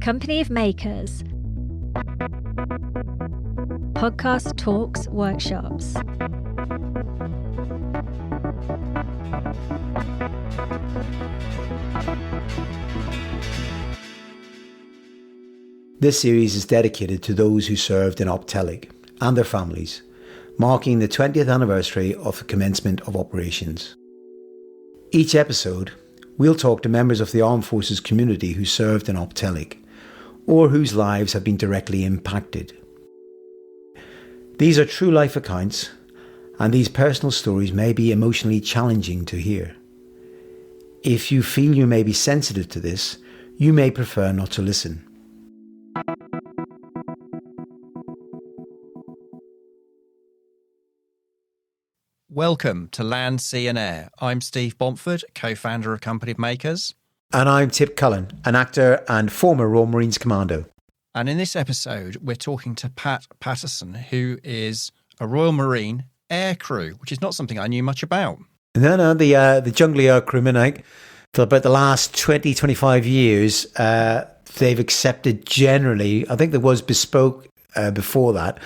Company of Makers. Podcast talks, workshops. This series is dedicated to those who served in Op Telic and their families, marking the 20th anniversary of the commencement of operations. Each episode, we'll talk to members of the armed forces community who served in Op Telic, or whose lives have been directly impacted. These are true life accounts, and these personal stories may be emotionally challenging to hear. If you feel you may be sensitive to this, you may prefer not to listen. Welcome to Land, Sea and Air. I'm Steve Bomford, co-founder of Company of Makers. And I'm Tip Cullen, an actor and former Royal Marines Commando. And in this episode, we're talking to Pat Patterson, who is a Royal Marine Aircrew, which is not something I knew much about. No, the Junglies Aircrewman, for about the last 20, 25 years, they've accepted generally, I think there was bespoke before that,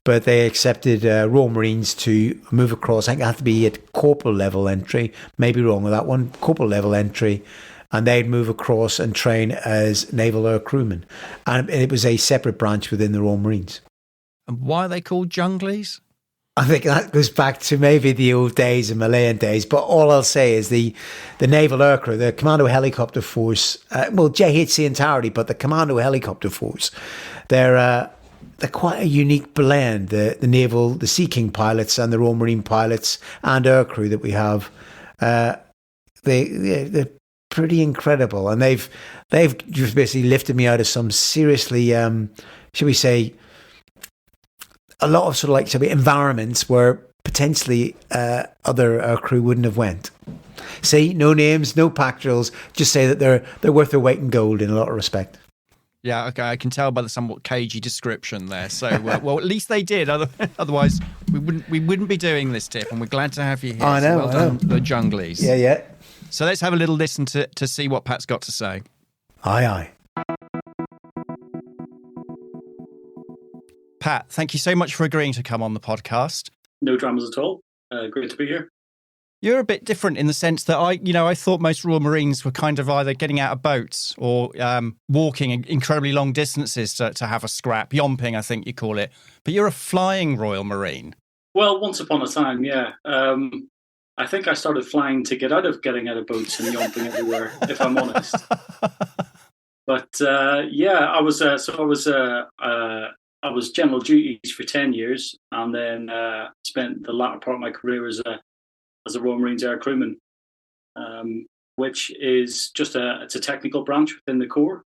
but they accepted Royal Marines to move across. I think it had to be at corporal level entry, maybe wrong with that one, corporal level entry, and they'd move across and train as Naval Air Crewman. And it was a separate branch within the Royal Marines. And why are they called Junglies? I think that goes back to maybe the old days, the Malayan days. But all I'll say is the Naval Aircrew, the Commando Helicopter Force, JHC entirety, but the Commando Helicopter Force, they're quite a unique blend. The Naval, the Sea King pilots and the Royal Marine pilots and aircrew that we have, they're pretty incredible. And they've just basically lifted me out of some seriously, shall we say, a lot of sort of like, shall we, environments where potentially other aircrew wouldn't have went. See, no names, no pack drills, just say that they're worth their weight in gold in a lot of respect. Yeah, okay, I can tell by the somewhat cagey description there. So, well, at least they did. Otherwise, we wouldn't be doing this, Tip, and we're glad to have you here. I know, so well done, the Junglies. Yeah. So let's have a little listen to see what Pat's got to say. Aye. Pat, thank you so much for agreeing to come on the podcast. No dramas at all. Great to be here. You're a bit different in the sense that I thought most Royal Marines were kind of either getting out of boats or walking incredibly long distances to have a scrap, yomping, I think you call it. But you're a flying Royal Marine. Well, once upon a time, yeah. I think I started flying to get out of getting out of boats and yomping everywhere, if I'm honest. But I was general duties for 10 years and then spent the latter part of my career as a Royal Marines Aircrewman, which is just it's a technical branch within the Corps,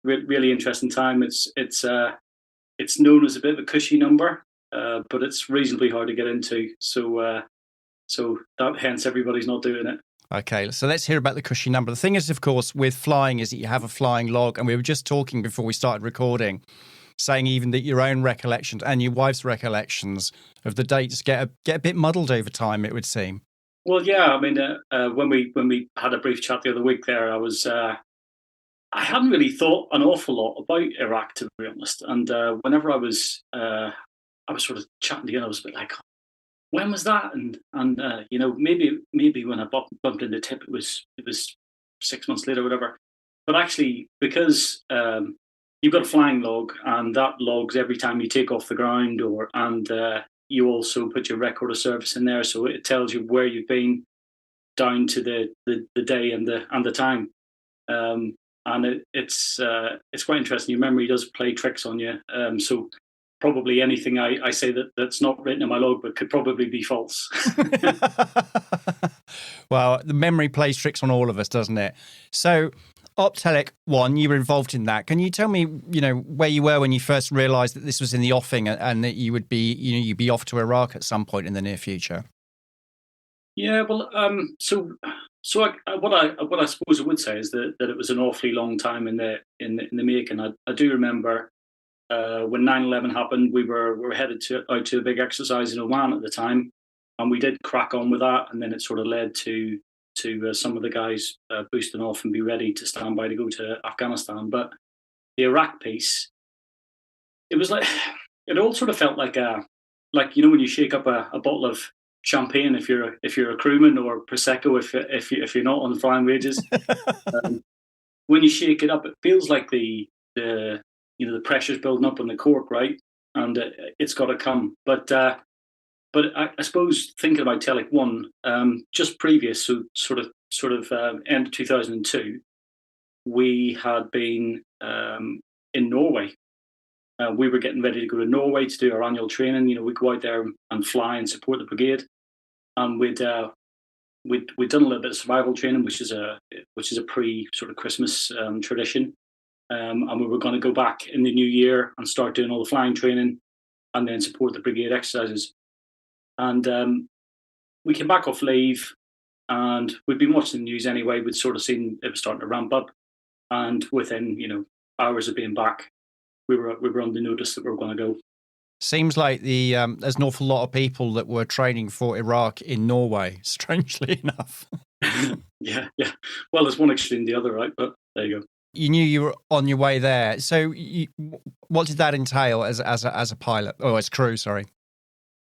really interesting time. It's known as a bit of a cushy number, but it's reasonably hard to get into. So that hence everybody's not doing it. Okay, so let's hear about the cushy number. The thing is, of course, with flying is that you have a flying log, and we were just talking before we started recording, saying even that your own recollections and your wife's recollections of the dates get a bit muddled over time, it would seem. Well, yeah, I mean, when we had a brief chat the other week there, I hadn't really thought an awful lot about Iraq, to be honest. And whenever I was sort of chatting to you, I was a bit like, when was that? And maybe when I bumped into Tip, it was 6 months later, whatever. But actually, because you've got a flying log, and that logs every time you take off the ground, and you also put your record of service in there, so it tells you where you've been down to the day and the time. And it's quite interesting. Your memory does play tricks on you. So probably anything I say that's not written in my logbook could probably be false. Well, the memory plays tricks on all of us, doesn't it? So Op Telic 1, you were involved in that. Can you tell me, where you were when you first realised that this was in the offing and that you would be, you'd be off to Iraq at some point in the near future? Yeah, well, what I suppose I would say is that it was an awfully long time in the making. I do remember when 9/11 happened, we were headed out to a big exercise in Oman at the time, and we did crack on with that, and then it sort of led to to some of the guys boosting off and be ready to stand by to go to Afghanistan. But the Iraq piece, it was like it all sort of felt like when you shake up a bottle of champagne if you're a crewman, or prosecco if you're not on flying wages. When you shake it up, it feels like the pressure's building up on the cork, right? And it's got to come. But I suppose thinking about Telic 1, just previous, so sort of end of 2002, we had been in Norway. We were getting ready to go to Norway to do our annual training. We'd go out there and fly and support the brigade, and we'd done a little bit of survival training, which is a pre sort of Christmas tradition, and we were going to go back in the new year and start doing all the flying training, and then support the brigade exercises. And we came back off leave, and we'd been watching the news anyway. We'd sort of seen it was starting to ramp up, and within hours of being back, we were on the notice that we were going to go. Seems like there's an awful lot of people that were training for Iraq in Norway, strangely enough. Yeah. Well, there's one extreme the other, right? But there you go. You knew you were on your way there. So what did that entail as a pilot? Oh, as crew, sorry.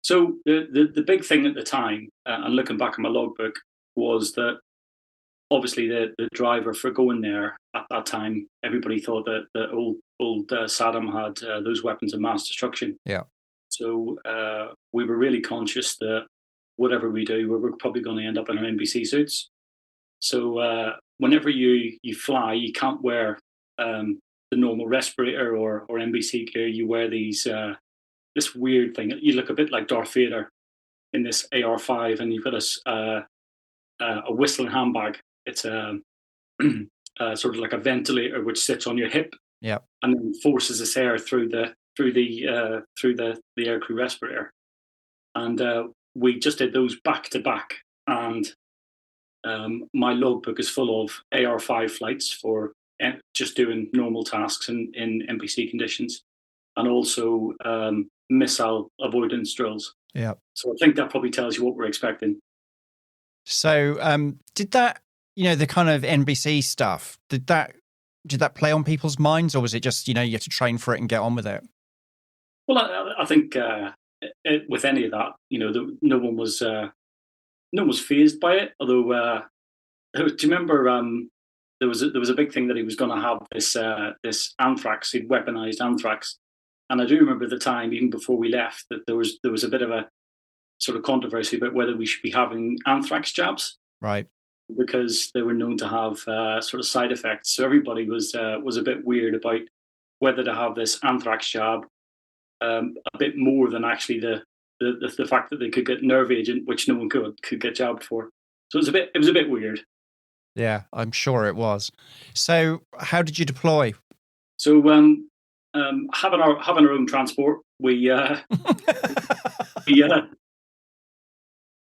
So the big thing at the time, and looking back at my logbook, was that obviously the driver for going there at that time, everybody thought that old Saddam had those weapons of mass destruction. Yeah. So we were really conscious that whatever we do, we're probably going to end up in our NBC suits. So whenever you fly, you can't wear the normal respirator or NBC gear. You wear these this weird thing. You look a bit like Darth Vader in this AR-5, and you've got a whistling handbag. It's sort of like a ventilator which sits on your hip, and then forces this air through the aircrew respirator. And we just did those back to back, and my logbook is full of AR-5 flights for just doing normal tasks in NBC conditions, and also missile avoidance drills. Yeah. So I think that probably tells you what we're expecting. So did that, the kind of NBC stuff, did that play on people's minds, or was it just, you had to train for it and get on with it? Well, I think with any of that, no one was fazed by it. Although, do you remember there was a big thing that he was going to have this anthrax, he'd weaponized anthrax, and I do remember at the time, even before we left, that there was a bit of a sort of controversy about whether we should be having anthrax jabs, right? Because they were known to have sort of side effects. So everybody was a bit weird about whether to have this anthrax jab, a bit more than actually the fact that they could get nerve agent, which no one could get jabbed for. So it was a bit weird. Yeah, I'm sure it was. So how did you deploy? So having our own transport, we were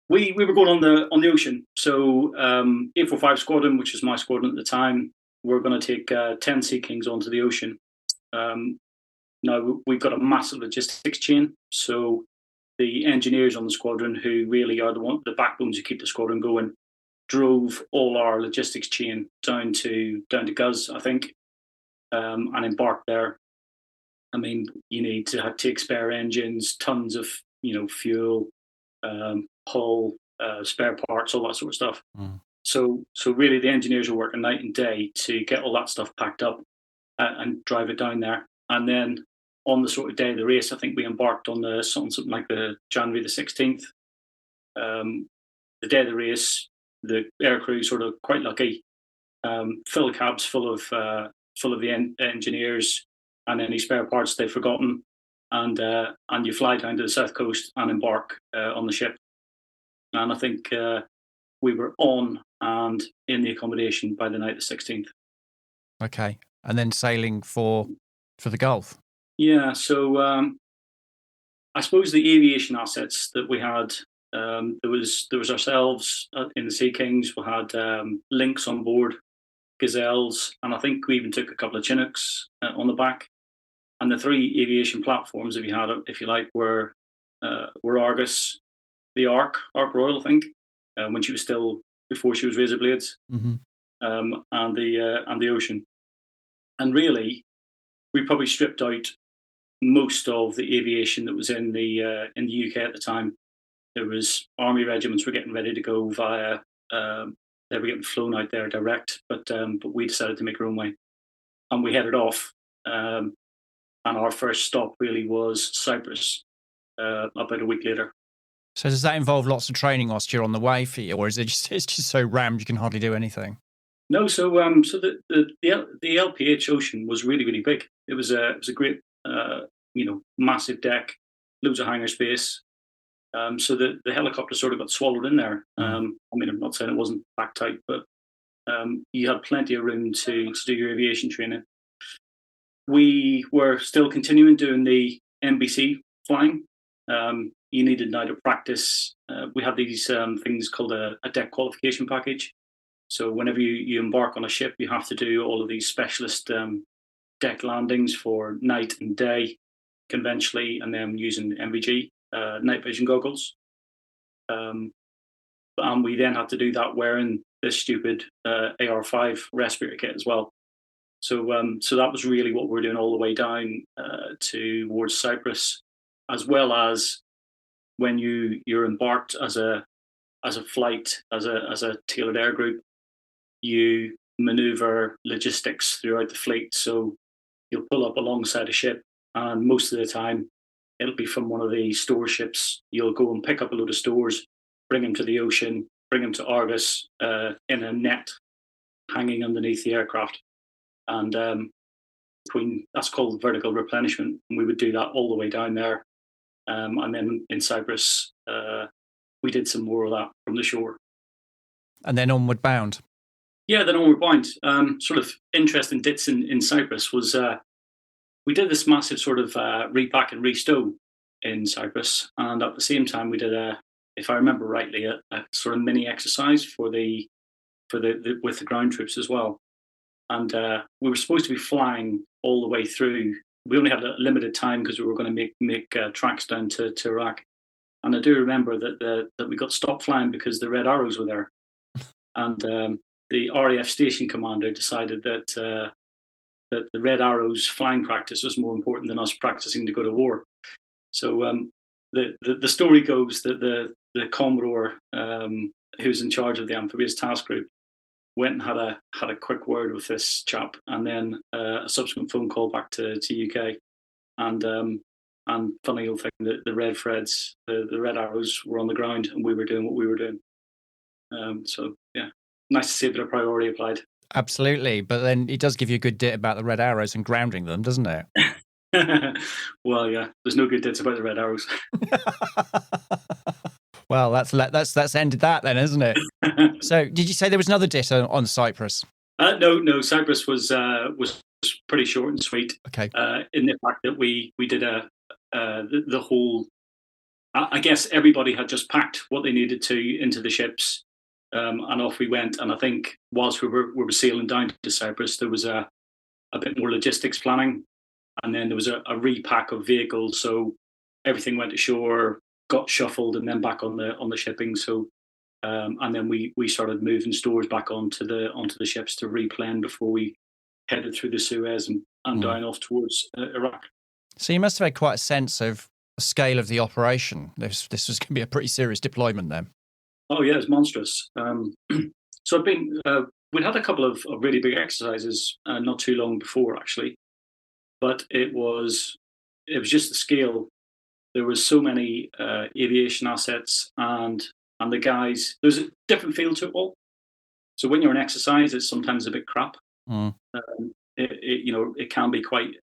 going on the ocean. So 845 Squadron, which was my squadron at the time, we're going to take 10 Sea Kings onto the ocean. Now we've got a massive logistics chain. So the engineers on the squadron, who really are the backbones who keep the squadron going, drove all our logistics chain down to Guz, I think, and embarked there. I mean, you need to take spare engines, tons of fuel, hull, spare parts, all that sort of stuff. Mm. So really, the engineers are working night and day to get all that stuff packed up and drive it down there. And then on the sort of day of the race, I think we embarked on something like the January the 16th. The day of the race, the aircrew sort of quite lucky, fill cabs full of the engineers and any spare parts they've forgotten, and you fly down to the south coast and embark on the ship. And I think we were on and in the accommodation by the night the 16th. Okay, and then sailing for the Gulf. Yeah, so I suppose the aviation assets that we had, there was ourselves in the Sea Kings. We had Lynx on board, Gazelles, and I think we even took a couple of Chinooks on the back. And the three aviation platforms, if you like, were Argus, the Ark Royal, I think, when she was still before she was razor blades, Mm-hmm. and the ocean. And really, we probably stripped out most of the aviation that was in the UK at the time. There was army regiments were getting ready to go via. They were getting flown out there direct, but we decided to make our own way, and we headed off. And our first stop really was Cyprus, about a week later. So does that involve lots of training whilst you're on the way for you, or is it's just so rammed you can hardly do anything? No, so the LPH Ocean was really, really big. It was a great massive deck, loads of hangar space. So the helicopter sort of got swallowed in there. I mean, I'm not saying it wasn't back tight, but you had plenty of room to do your aviation training. We were still continuing doing the NBC flying. You needed now to practice. We had these things called a deck qualification package. So whenever you embark on a ship, you have to do all of these specialist deck landings for night and day, conventionally, and then using NVG, night vision goggles. And we then had to do that wearing this stupid AR5 respirator kit as well. So that was really what we're doing all the way down towards Cyprus, as well as when you're embarked as a flight, as a tailored air group, you maneuver logistics throughout the fleet. So you'll pull up alongside a ship, and most of the time it'll be from one of the store ships. You'll go and pick up a load of stores, bring them to the ocean, bring them to Argus in a net hanging underneath the aircraft. And that's called vertical replenishment. And we would do that all the way down there. And then in Cyprus, we did some more of that from the shore. And then onward bound. Yeah, then onward bound. Sort of interesting bits in Cyprus was we did this massive sort of repack and restow in Cyprus. And at the same time, we did if I remember rightly, a sort of mini exercise with the ground troops as well. And we were supposed to be flying all the way through. We only had a limited time because we were going to make tracks down to Iraq. And I do remember that we got stopped flying because the Red Arrows were there. And the RAF station commander decided that the Red Arrows flying practice was more important than us practicing to go to war. So the story goes that the Commodore, who was in charge of the amphibious task group, went and had a quick word with this chap, and then a subsequent phone call back to UK, and funny old thing, the Red Freds, the Red Arrows were on the ground, and we were doing what we were doing. So yeah, nice to see a bit of priority applied. Absolutely, but then it does give you a good dit about the Red Arrows and grounding them, doesn't it? Well, yeah, there's no good dits about the Red Arrows. Well, that's ended that then, isn't it? So, did you say there was another dit on Cyprus? No. Cyprus was pretty short and sweet. Okay. In the fact that we did the whole. I guess everybody had just packed what they needed to into the ships, and off we went. And I think whilst we were sailing down to Cyprus, there was a bit more logistics planning, and then there was a repack of vehicles. So everything went ashore, got shuffled, and then back on the shipping. So and then we started moving stores back onto the ships to replan before we headed through the Suez and down off towards Iraq. So you must have had quite a sense of the scale of the operation. This was going to be a pretty serious deployment then. Oh yeah, it's monstrous. So we'd had a couple of really big exercises not too long before actually, but it was just the scale. There was so many aviation assets and the guys. There's a different feel to it all. So when you're in exercise, it's sometimes a bit crap. It can be quite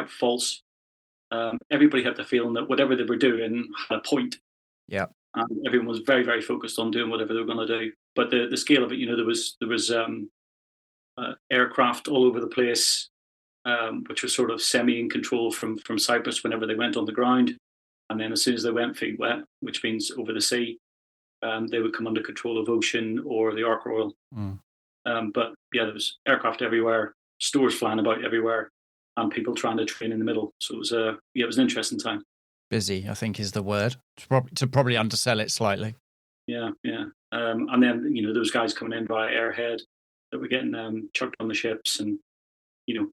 false. Everybody had the feeling that whatever they were doing had a point. Yeah. And everyone was very, very focused on doing whatever they were going to do. But the scale of it, there was aircraft all over the place, which was sort of semi in control from Cyprus whenever they went on the ground. And then as soon as they went feet wet, which means over the sea, they would come under control of Ocean or the Ark Royal. But yeah, there was aircraft everywhere, stores flying about everywhere, and people trying to train in the middle. So it was an interesting time. Busy, I think, is the word. To probably undersell it slightly. yeah, yeah. And then those guys coming in via airhead that were getting chucked on the ships, and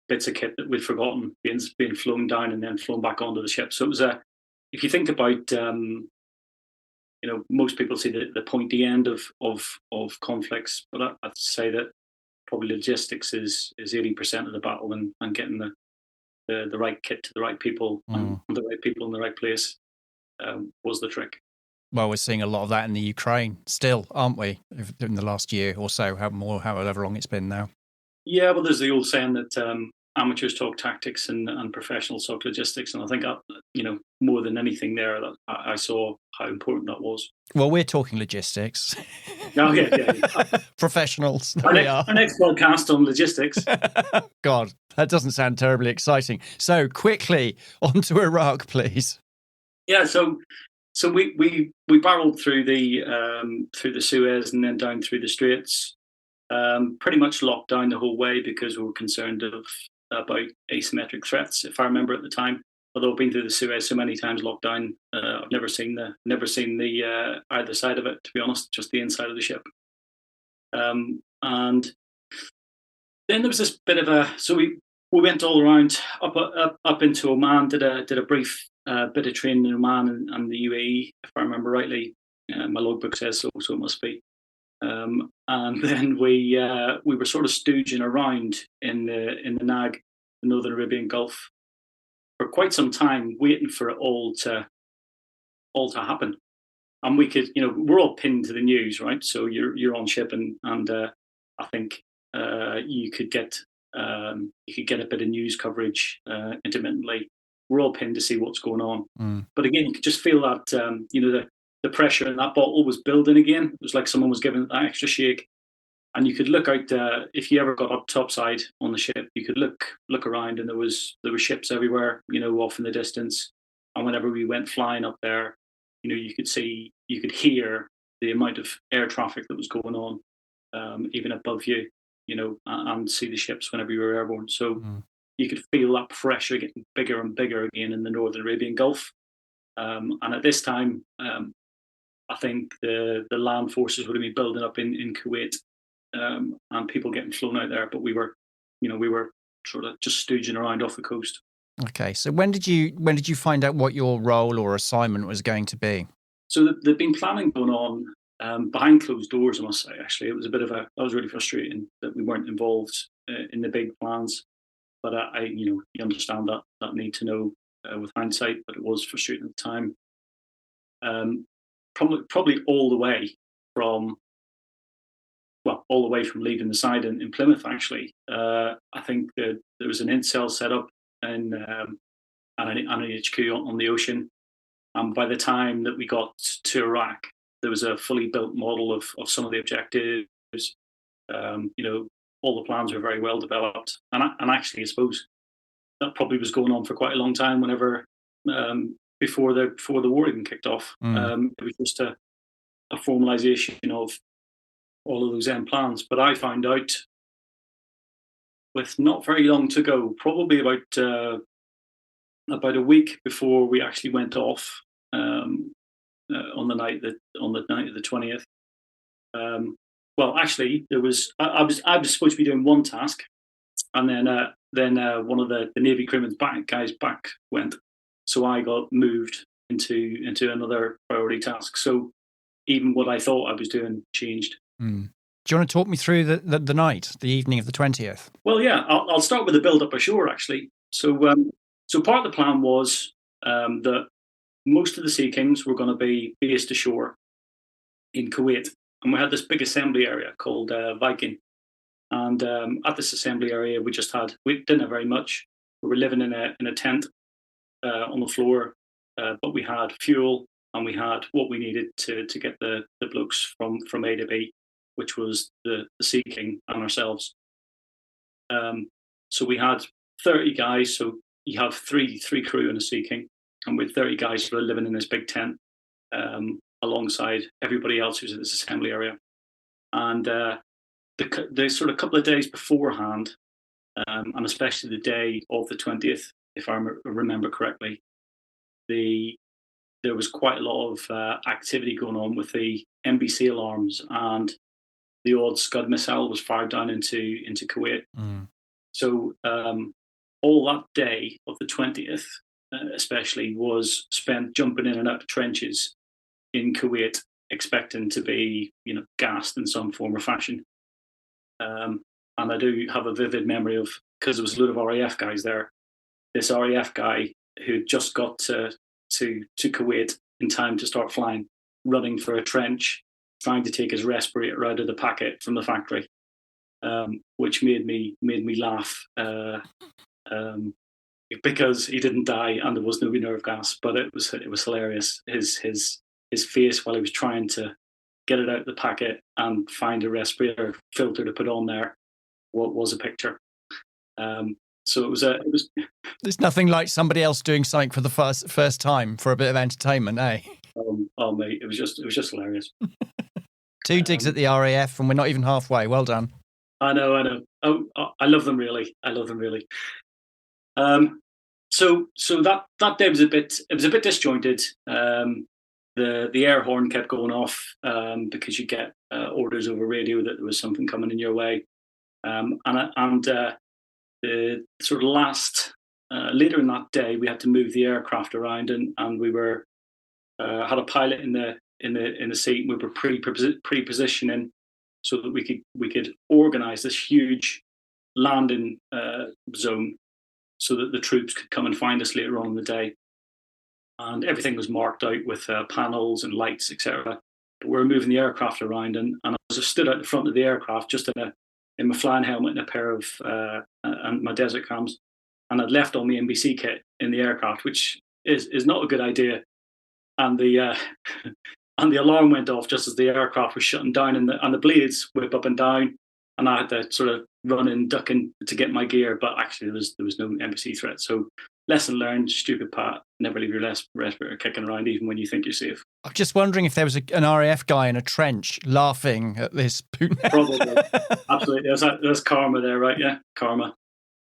bits of kit that we'd forgotten being flown down and then flown back onto the ship. So it was if you think about most people see the pointy end of conflicts, but I'd say that probably logistics is 80% of the battle, and getting the right kit to the right people and the right people in the right place was the trick. Well, we're seeing a lot of that in the Ukraine still, aren't we? In the last year or so, however long it's been now. Yeah, well, there's the old saying that amateurs talk tactics and professionals talk logistics, and I think more than anything there, that I saw how important that was. Well, we're talking logistics. Oh, yeah. Professionals. Our next podcast on logistics. God, that doesn't sound terribly exciting. So quickly on to Iraq, please. Yeah, so we barreled through the Suez and then down through the Straits. Pretty much locked down the whole way because we were concerned about asymmetric threats. If I remember at the time, although I've been through the Suez so many times, locked down, I've never seen the either side of it. To be honest, just the inside of the ship. And then there was this bit of so we went all around up into Oman, did a brief bit of training in Oman and the UAE, if I remember rightly. My logbook says so it must be. And then we were sort of stooging around in the NAG, the Northern Arabian Gulf, for quite some time, waiting for it all to happen. And we could, we're all pinned to the news, right? So you're on ship, and I think you could get a bit of news coverage intermittently. We're all pinned to see what's going on. But again, you could just feel that the pressure in that bottle was building again. It was like someone was giving it that extra shake. And you could look out, if you ever got up topside on the ship, you could look around, and there were ships everywhere, off in the distance. And whenever we went flying up there, you could hear the amount of air traffic that was going on, even above you, and see the ships whenever you were airborne. So you could feel that pressure getting bigger and bigger again in the Northern Arabian Gulf. And at this time, I think the land forces would have been building up in Kuwait, and people getting flown out there. But we were sort of just stooging around off the coast. Okay, so when did you find out what your role or assignment was going to be? So there'd been planning going on behind closed doors, I must say. Actually, it was that was really frustrating that we weren't involved in the big plans. But you understand that need to know with hindsight, but it was frustrating at the time. Probably all the way from leaving the side in Plymouth. Actually, I think that there was an incel set up and an HQ on the ocean. And by the time that we got to Iraq, there was a fully built model of some of the objectives. All the plans were very well developed, and actually, I suppose that probably was going on for quite a long time. Whenever before the war even kicked off, it was just a formalization of all of those end plans. But I found out with not very long to go, probably about a week before we actually went off on the night of the 20th. Well, actually, there was I was supposed to be doing one task, and then one of the Navy crewmen's guys back went, so I got moved into another priority task. So even what I thought I was doing changed. Do you want to talk me through the night, the evening of the 20th? Well, yeah, I'll start with the build up ashore actually. So part of the plan was that most of the Sea Kings were going to be based ashore in Kuwait. And we had this big assembly area called Viking. And at this assembly area, we didn't have very much. We were living in a tent on the floor, but we had fuel and we had what we needed to get the blokes from A to B, which was the Sea King and ourselves. So we had 30 guys. So you have three crew in a Sea King, and with 30 guys who are living in this big tent. Alongside everybody else who's in this assembly area. And the sort of couple of days beforehand, and especially the day of the 20th, if I remember correctly, the there was quite a lot of activity going on with the NBC alarms, and the odd Scud missile was fired down into Kuwait. So all that day of the 20th, especially, was spent jumping in and out of trenches in Kuwait, expecting to be, gassed in some form or fashion. And I do have a vivid memory of, because there was a load of RAF guys there, this RAF guy who just got to Kuwait in time to start flying, running for a trench, trying to take his respirator out of the packet from the factory, which made me laugh because he didn't die and there was no nerve gas, but it was hilarious. His face while he was trying to get it out of the packet and find a respirator filter to put on there, what was a picture. So it was. There's nothing like somebody else doing something for the first time for a bit of entertainment, eh? Oh mate, it was just hilarious. 2 digs at the RAF, and we're not even halfway. Well done. I know. Oh, I love them really. So that day was a bit disjointed. The air horn kept going off because you get orders over radio that there was something coming in your way, and the sort of last later in that day we had to move the aircraft around, and we were had a pilot in the seat. We were pre-positioning so that we could organise this huge landing zone so that the troops could come and find us later on in the day. And everything was marked out with panels and lights, etc. But we were moving the aircraft around, and I was stood at the front of the aircraft just in my flying helmet and a pair of and my desert cams, and I'd left all my NBC kit in the aircraft, which is not a good idea. And the and the alarm went off just as the aircraft was shutting down, and the blades whip up and down, and I had to sort of run and duck in to get my gear. But actually, there was no NBC threat. So lesson learned, stupid Pat. Never leave your respirator kicking around, even when you think you're safe. I'm just wondering if there was an RAF guy in a trench laughing at this. Probably, absolutely. There's karma there, right? Yeah, karma.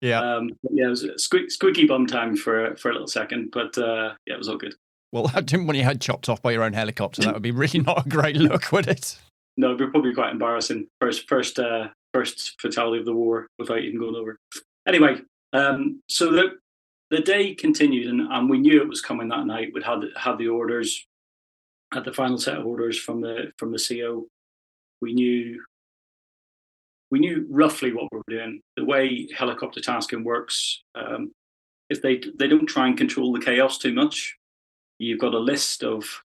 Yeah. It was a squeaky bum time for a little second, but it was all good. Well, I didn't want your head chopped off by your own helicopter. That would be really not a great look, would it? No, it'd be probably quite embarrassing. First fatality of the war without even going over. Anyway, so the day continued, and we knew it was coming that night. We'd had the orders, had the final set of orders from the CO. We knew roughly what we were doing. The way helicopter tasking works, if they don't try and control the chaos too much, you've got a list of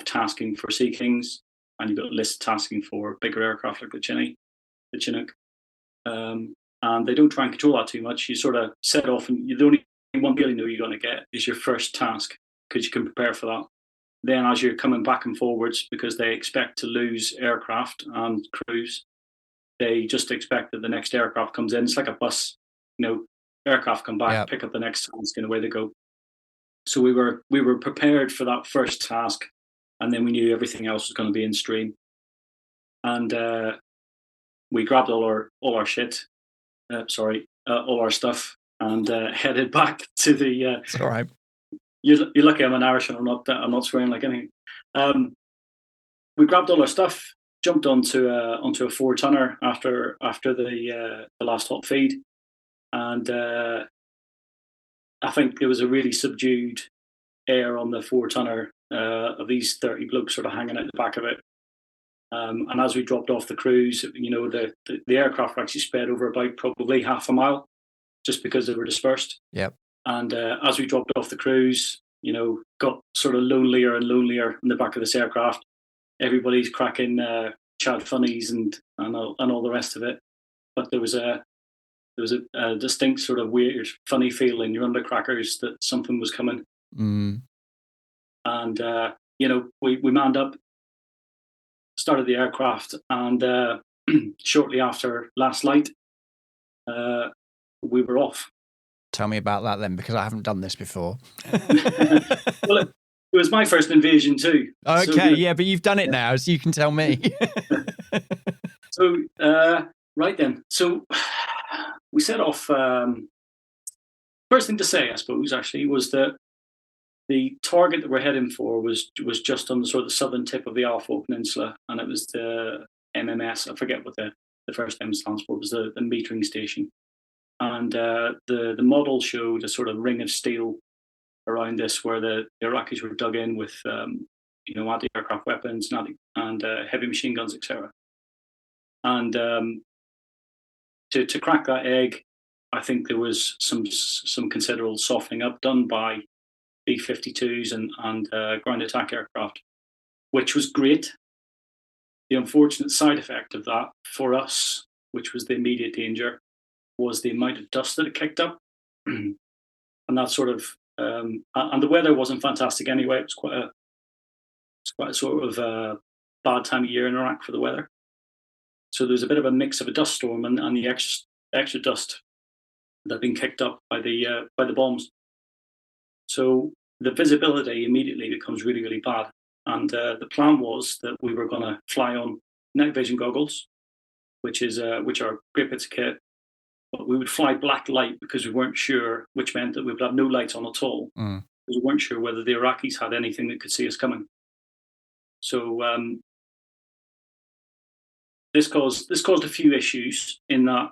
tasking for Sea Kings, and you've got a list of tasking for bigger aircraft like the Chinook. And they don't try and control that too much. You sort of set off, and the only one you really know you're going to get is your first task, because you can prepare for that. Then as you're coming back and forwards, because they expect to lose aircraft and crews, they just expect that the next aircraft comes in. It's like a bus, aircraft come back, pick up the next task, and away they go. So we were prepared for that first task, and then we knew everything else was going to be in stream. And we grabbed all our shit. All our stuff, and headed back to the. It's all right. You're lucky I'm an Irish and I'm not swearing like anything. We grabbed all our stuff, jumped onto a 4-tonner after the last hot feed, and I think there was a really subdued air on the 4-tonner of these 30 blokes sort of hanging out the back of it. And as we dropped off the cruise, the aircraft were actually spread over about probably half a mile, just because they were dispersed. Yep. And as we dropped off the cruise, got sort of lonelier and lonelier in the back of this aircraft. Everybody's cracking Chad funnies and all the rest of it. But there was a distinct sort of weird, funny feeling. You're under crackers that something was coming. Mm. And we manned up, started the aircraft, and shortly after last light, we were off. Tell me about that then, because I haven't done this before. Well, it was my first invasion too. Okay, so, but you've done it now, so you can tell me. So, right then. So we set off. First thing to say, I suppose, actually, was that the target that we're heading for was just on the sort of the southern tip of the Alfo Peninsula, and it was the MMS. I forget what the first M stands for. It was the metering station, and the model showed a sort of ring of steel around this, where the Iraqis were dug in with anti-aircraft weapons and heavy machine guns, etc. And to crack that egg, I think there was some considerable softening up done by B-52s and ground attack aircraft, which was great. The unfortunate side effect of that for us, which was the immediate danger, was the amount of dust that it kicked up, and that sort of and the weather wasn't fantastic anyway. It was quite a sort of bad time of year in Iraq for the weather. So there was a bit of a mix of a dust storm and the extra dust that had been kicked up by the bombs. So the visibility immediately becomes really, really bad. And the plan was that we were going to fly on night vision goggles, which are great bits of kit, but we would fly black light because we weren't sure, which meant that we would have no lights on at all. Because we weren't sure whether the Iraqis had anything that could see us coming. So this caused a few issues in that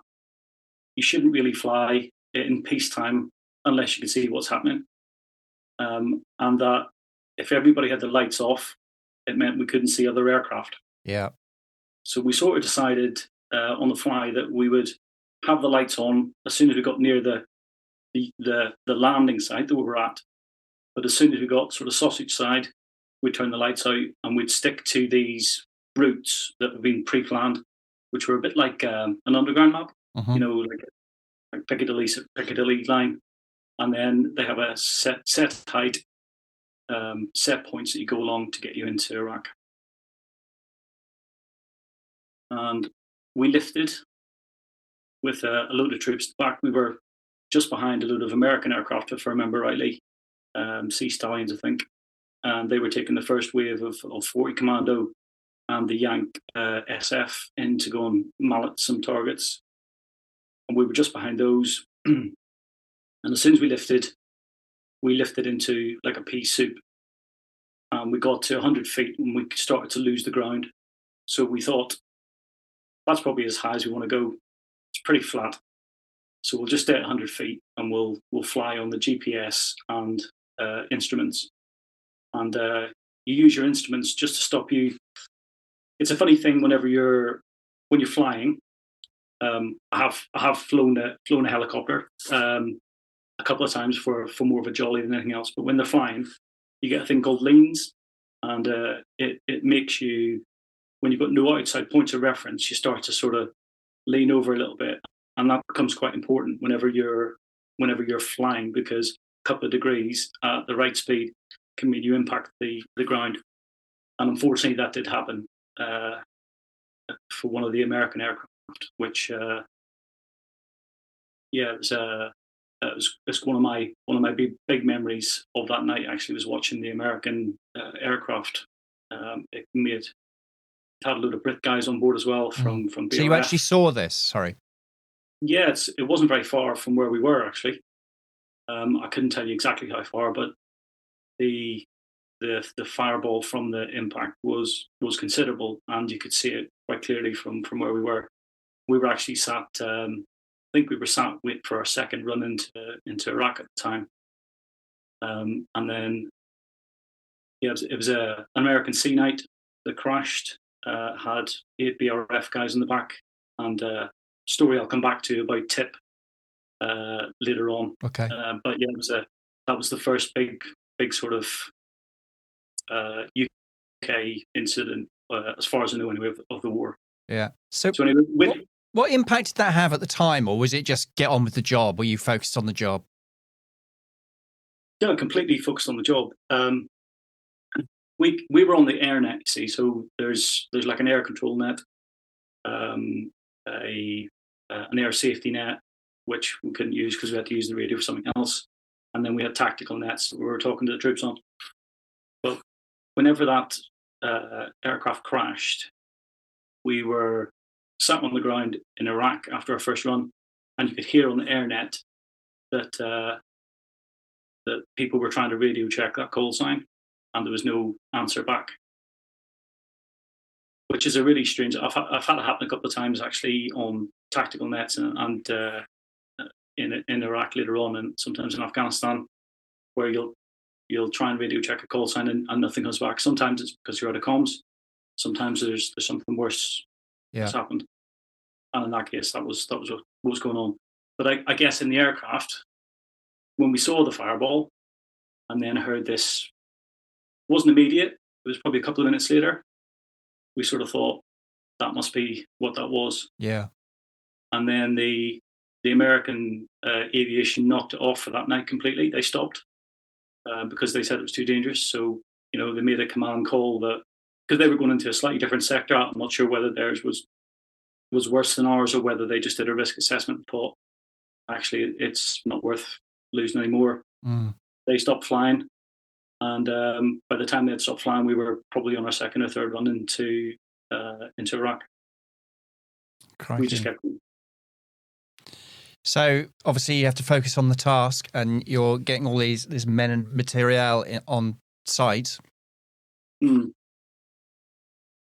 you shouldn't really fly in peacetime unless you can see what's happening. And that if everybody had the lights off, it meant we couldn't see other aircraft. Yeah. So we sort of decided on the fly that we would have the lights on as soon as we got near the landing site that we were at. But as soon as we got sort of sausage side, we'd turn the lights out and we'd stick to these routes that have been pre-planned, which were a bit like an underground map, like Piccadilly line. And then they have a set height, set points that you go along to get you into Iraq. And we lifted with a load of troops back. We were just behind a load of American aircraft, if I remember rightly, Sea Stallions, I think. And they were taking the first wave of 40 Commando and the Yank SF in to go and mallet some targets. And we were just behind those. And as soon as we lifted into like a pea soup. And we got to 100 feet and we started to lose the ground. So we thought, that's probably as high as we want to go. It's pretty flat. So we'll just stay at 100 feet and we'll fly on the GPS and instruments. And you use your instruments just to stop you. It's a funny thing when you're flying. I have flown a helicopter a couple of times for more of a jolly than anything else. But when they're flying, you get a thing called leans, and it makes you, when you've got no outside points of reference, you start to sort of lean over a little bit, and that becomes quite important whenever you're flying, because a couple of degrees at the right speed can mean you impact the ground. And unfortunately, that did happen for one of the American aircraft, which it's one of my big memories of that night. Actually, was watching the American aircraft. It had a load of Brit guys on board as well from BRF. So you actually saw this? Sorry. Yeah, it wasn't very far from where we were actually. I couldn't tell you exactly how far, but the fireball from the impact was considerable, and you could see it quite clearly from where we were. We were actually sat. I think we were sat waiting for our second run into Iraq at the time, and then it was an American Sea Knight that crashed. Had 8 BRF guys in the back, and story I'll come back to about Tip later on. Okay, but yeah, that was the first big sort of UK incident, as far as I know, anyway, of the war. Yeah. So anyway, what impact did that have at the time, or was it just get on with the job? Were you focused on the job? Yeah, completely focused on the job. We were on the air net, you see, so there's like an air control net, an air safety net, which we couldn't use because we had to use the radio for something else, and then we had tactical nets that we were talking to the troops on. But whenever that aircraft crashed, we were sat on the ground in Iraq after our first run, and you could hear on the air net that that people were trying to radio check that call sign, and there was no answer back, which is a really strange. I've had it happen a couple of times actually on tactical nets and in Iraq later on, and sometimes in Afghanistan, where you'll try and radio check a call sign and nothing comes back. Sometimes it's because you're out of comms. Sometimes there's something worse that's happened. And in that case, that was what was going on. But I guess in the aircraft, when we saw the fireball, and then heard this, it wasn't immediate. It was probably a couple of minutes later. We sort of thought that must be what that was. Yeah. And then the American aviation knocked it off for that night completely. They stopped because they said it was too dangerous. So they made a command call that, because they were going into a slightly different sector. I'm not sure whether theirs was worse than ours, or whether they just did a risk assessment and thought, actually, it's not worth losing anymore. They stopped flying, and by the time they'd stopped flying, we were probably on our second or third run into Iraq. Crikey. We just kept going. So obviously you have to focus on the task, and you're getting all these men and material on site.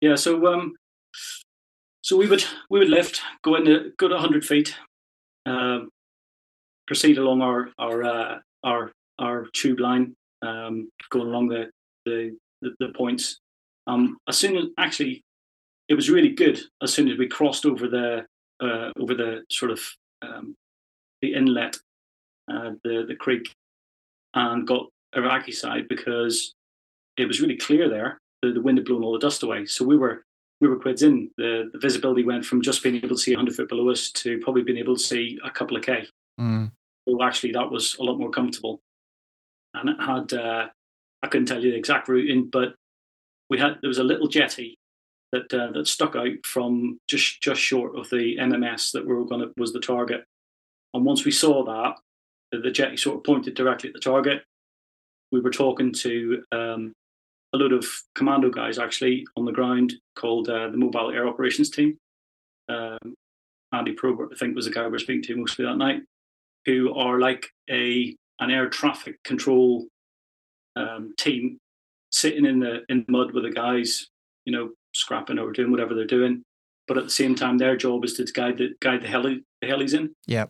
Yeah, so we would lift, go to 100 feet, proceed along our tube line, going along the points. As soon as, actually, it was really good as soon as we crossed over the sort of the inlet, the creek, and got Iraqi side, because it was really clear there. The wind had blown all the dust away, so we were quids in. The visibility went from just being able to see 100 foot below us to probably being able to see a couple of K. So actually, that was a lot more comfortable. And it had, I couldn't tell you the exact route, but there was a little jetty that stuck out from just short of the MMS that was the target. And once we saw that, the jetty sort of pointed directly at the target. We were talking to a load of commando guys actually on the ground called the Mobile Air Operations Team. Andy Probert, I think, was the guy we were speaking to mostly that night, who are like an air traffic control team sitting in the mud with the guys, scrapping or doing whatever they're doing. But at the same time, their job is to guide the helis in. Yeah.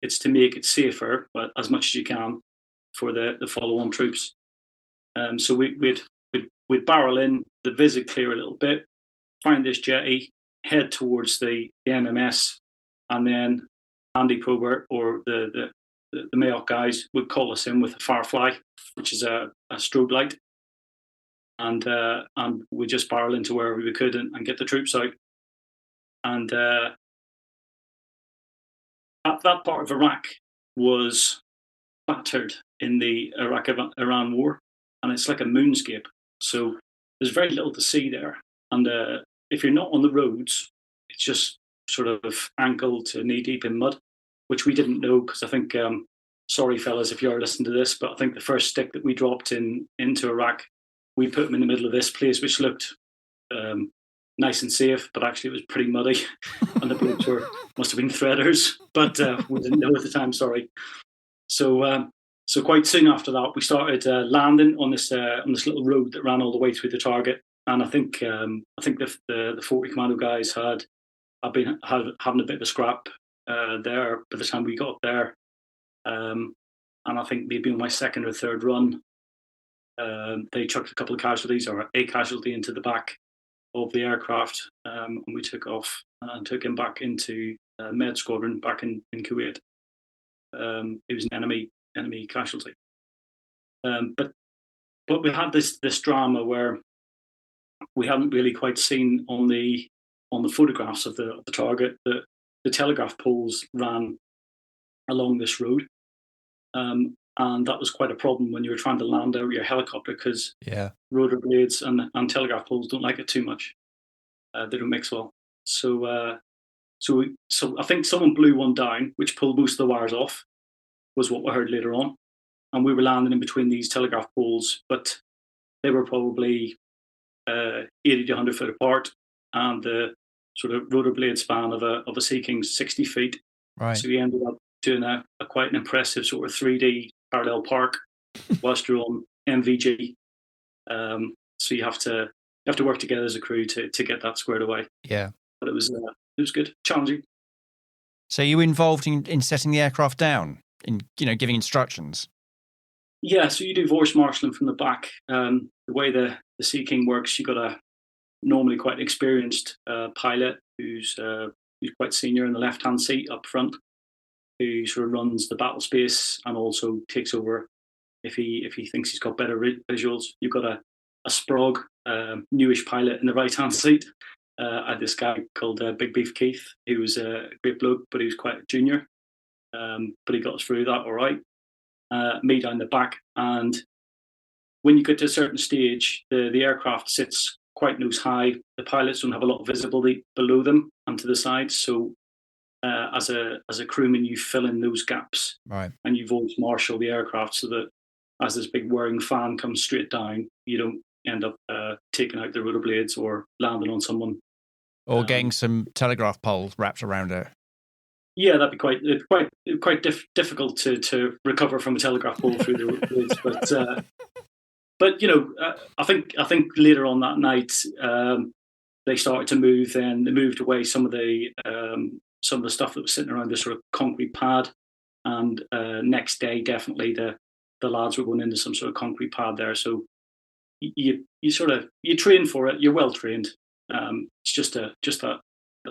It's to make it safer, but as much as you can for the follow-on troops. So we'd barrel in, the visit clear a little bit, find this jetty, head towards the MMS, and then Andy Probert or the Mayock guys would call us in with a Firefly, which is a strobe light, and we just barrel into wherever we could and get the troops out. And that part of Iraq was battered in the Iraq-Iran war, and it's like a moonscape. So there's very little to see there. And if you're not on the roads, it's just sort of ankle to knee deep in mud, which we didn't know, because I think, sorry fellas if you're listening to this, but I think the first stick that we dropped into Iraq, we put them in the middle of this place, which looked nice and safe, but actually it was pretty muddy, and the blokes must have been threaders, but we didn't know at the time. Sorry. So quite soon after that, we started landing on this little road that ran all the way through the target, and I think the 40 Commando guys had been having a bit of a scrap there by the time we got there, and I think maybe on my second or third run, they chucked a couple of casualties, or a casualty, into the back of the aircraft, and we took off and took him back into Med Squadron back in Kuwait. It was an enemy casualty, but we had this drama where we hadn't really quite seen on the photographs of the target that the telegraph poles ran along this road, and that was quite a problem when you were trying to land out your helicopter, because rotor blades and telegraph poles don't like it too much. They don't mix well. So I think someone blew one down, which pulled most of the wires off, was what we heard later on. And we were landing in between these telegraph poles, but they were probably 80 to 100 foot apart, and the sort of rotor blade span of a Sea King's 60 feet. Right. So we ended up doing a quite an impressive sort of 3D parallel park whilst you're on MVG. So you have to work together as a crew to get that squared away. Yeah. But it was good, challenging. So you were involved in setting the aircraft down, in giving instructions? Yeah, so you do voice marshalling from the back. The way the Sea King works, you got a normally quite experienced pilot who's quite senior in the left-hand seat up front, who sort of runs the battle space and also takes over if he thinks he's got better visuals. You've got a Sprog, newish pilot in the right-hand seat. I had this guy called Big Beef Keith, who was a great bloke, but he was quite junior. But he got us through that all right. Me down the back, and when you get to a certain stage, the aircraft sits quite nose high. The pilots don't have a lot of visibility below them and to the sides, so as a crewman, you fill in those gaps, right? And you voice marshal the aircraft so that as this big whirring fan comes straight down, you don't end up taking out the rotor blades or landing on someone, or getting some telegraph poles wrapped around it. Yeah, that'd be quite difficult to recover from a telegraph pole through the rotor blades, but I think later on that night they started to move. Then they moved away some of the stuff that was sitting around this sort of concrete pad, and next day definitely the lads were going into some sort of concrete pad there. So you train for it. You're well trained. It's just that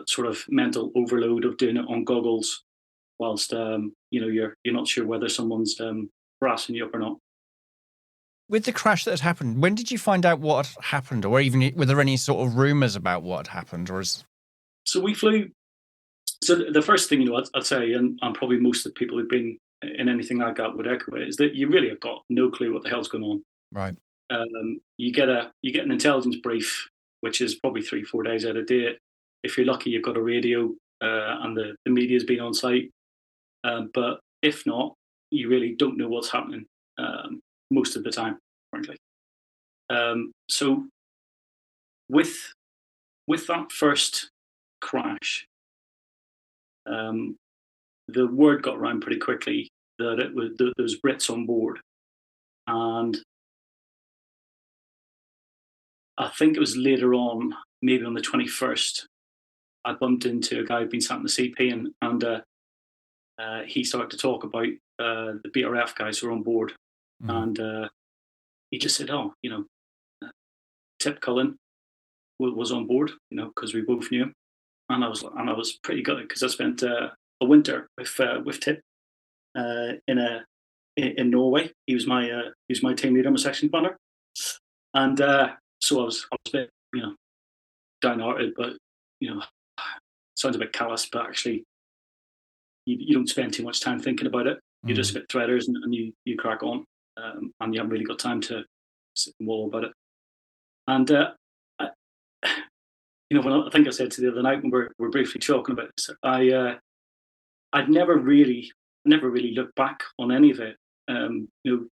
sort of mental overload of doing it on goggles, whilst you're not sure whether someone's harassing you up or not. With the crash that had happened, when did you find out what had happened, or even were there any sort of rumours about what had happened, or is? So we flew. So the first thing I'd say, and probably most of the people who've been in anything like that with Aircrewman, is that you really have got no clue what the hell's going on. Right. You get an intelligence brief, which is probably 3-4 days out of date. If you're lucky, you've got a radio and the media's been on site. But if not, you really don't know what's happening most of the time, frankly. So with that first crash, the word got around pretty quickly that there was Brits on board, and I think it was later on, maybe on the 21st, I bumped into a guy who'd been sat in the CP, and he started to talk about the BRF guys who were on board, and he just said, "Oh, Tip Cullen was on board, because we both knew him," and I was pretty gutted because I spent a winter with Tip in Norway. He was my team leader, my section commander, and so I was a bit downhearted, but sounds a bit callous, but actually you don't spend too much time thinking about it. You just spit threaders and you crack on, and you haven't really got time to sit and wallow about it. And when I think I said to the other night when we're briefly talking about this, I'd never really looked back on any of it.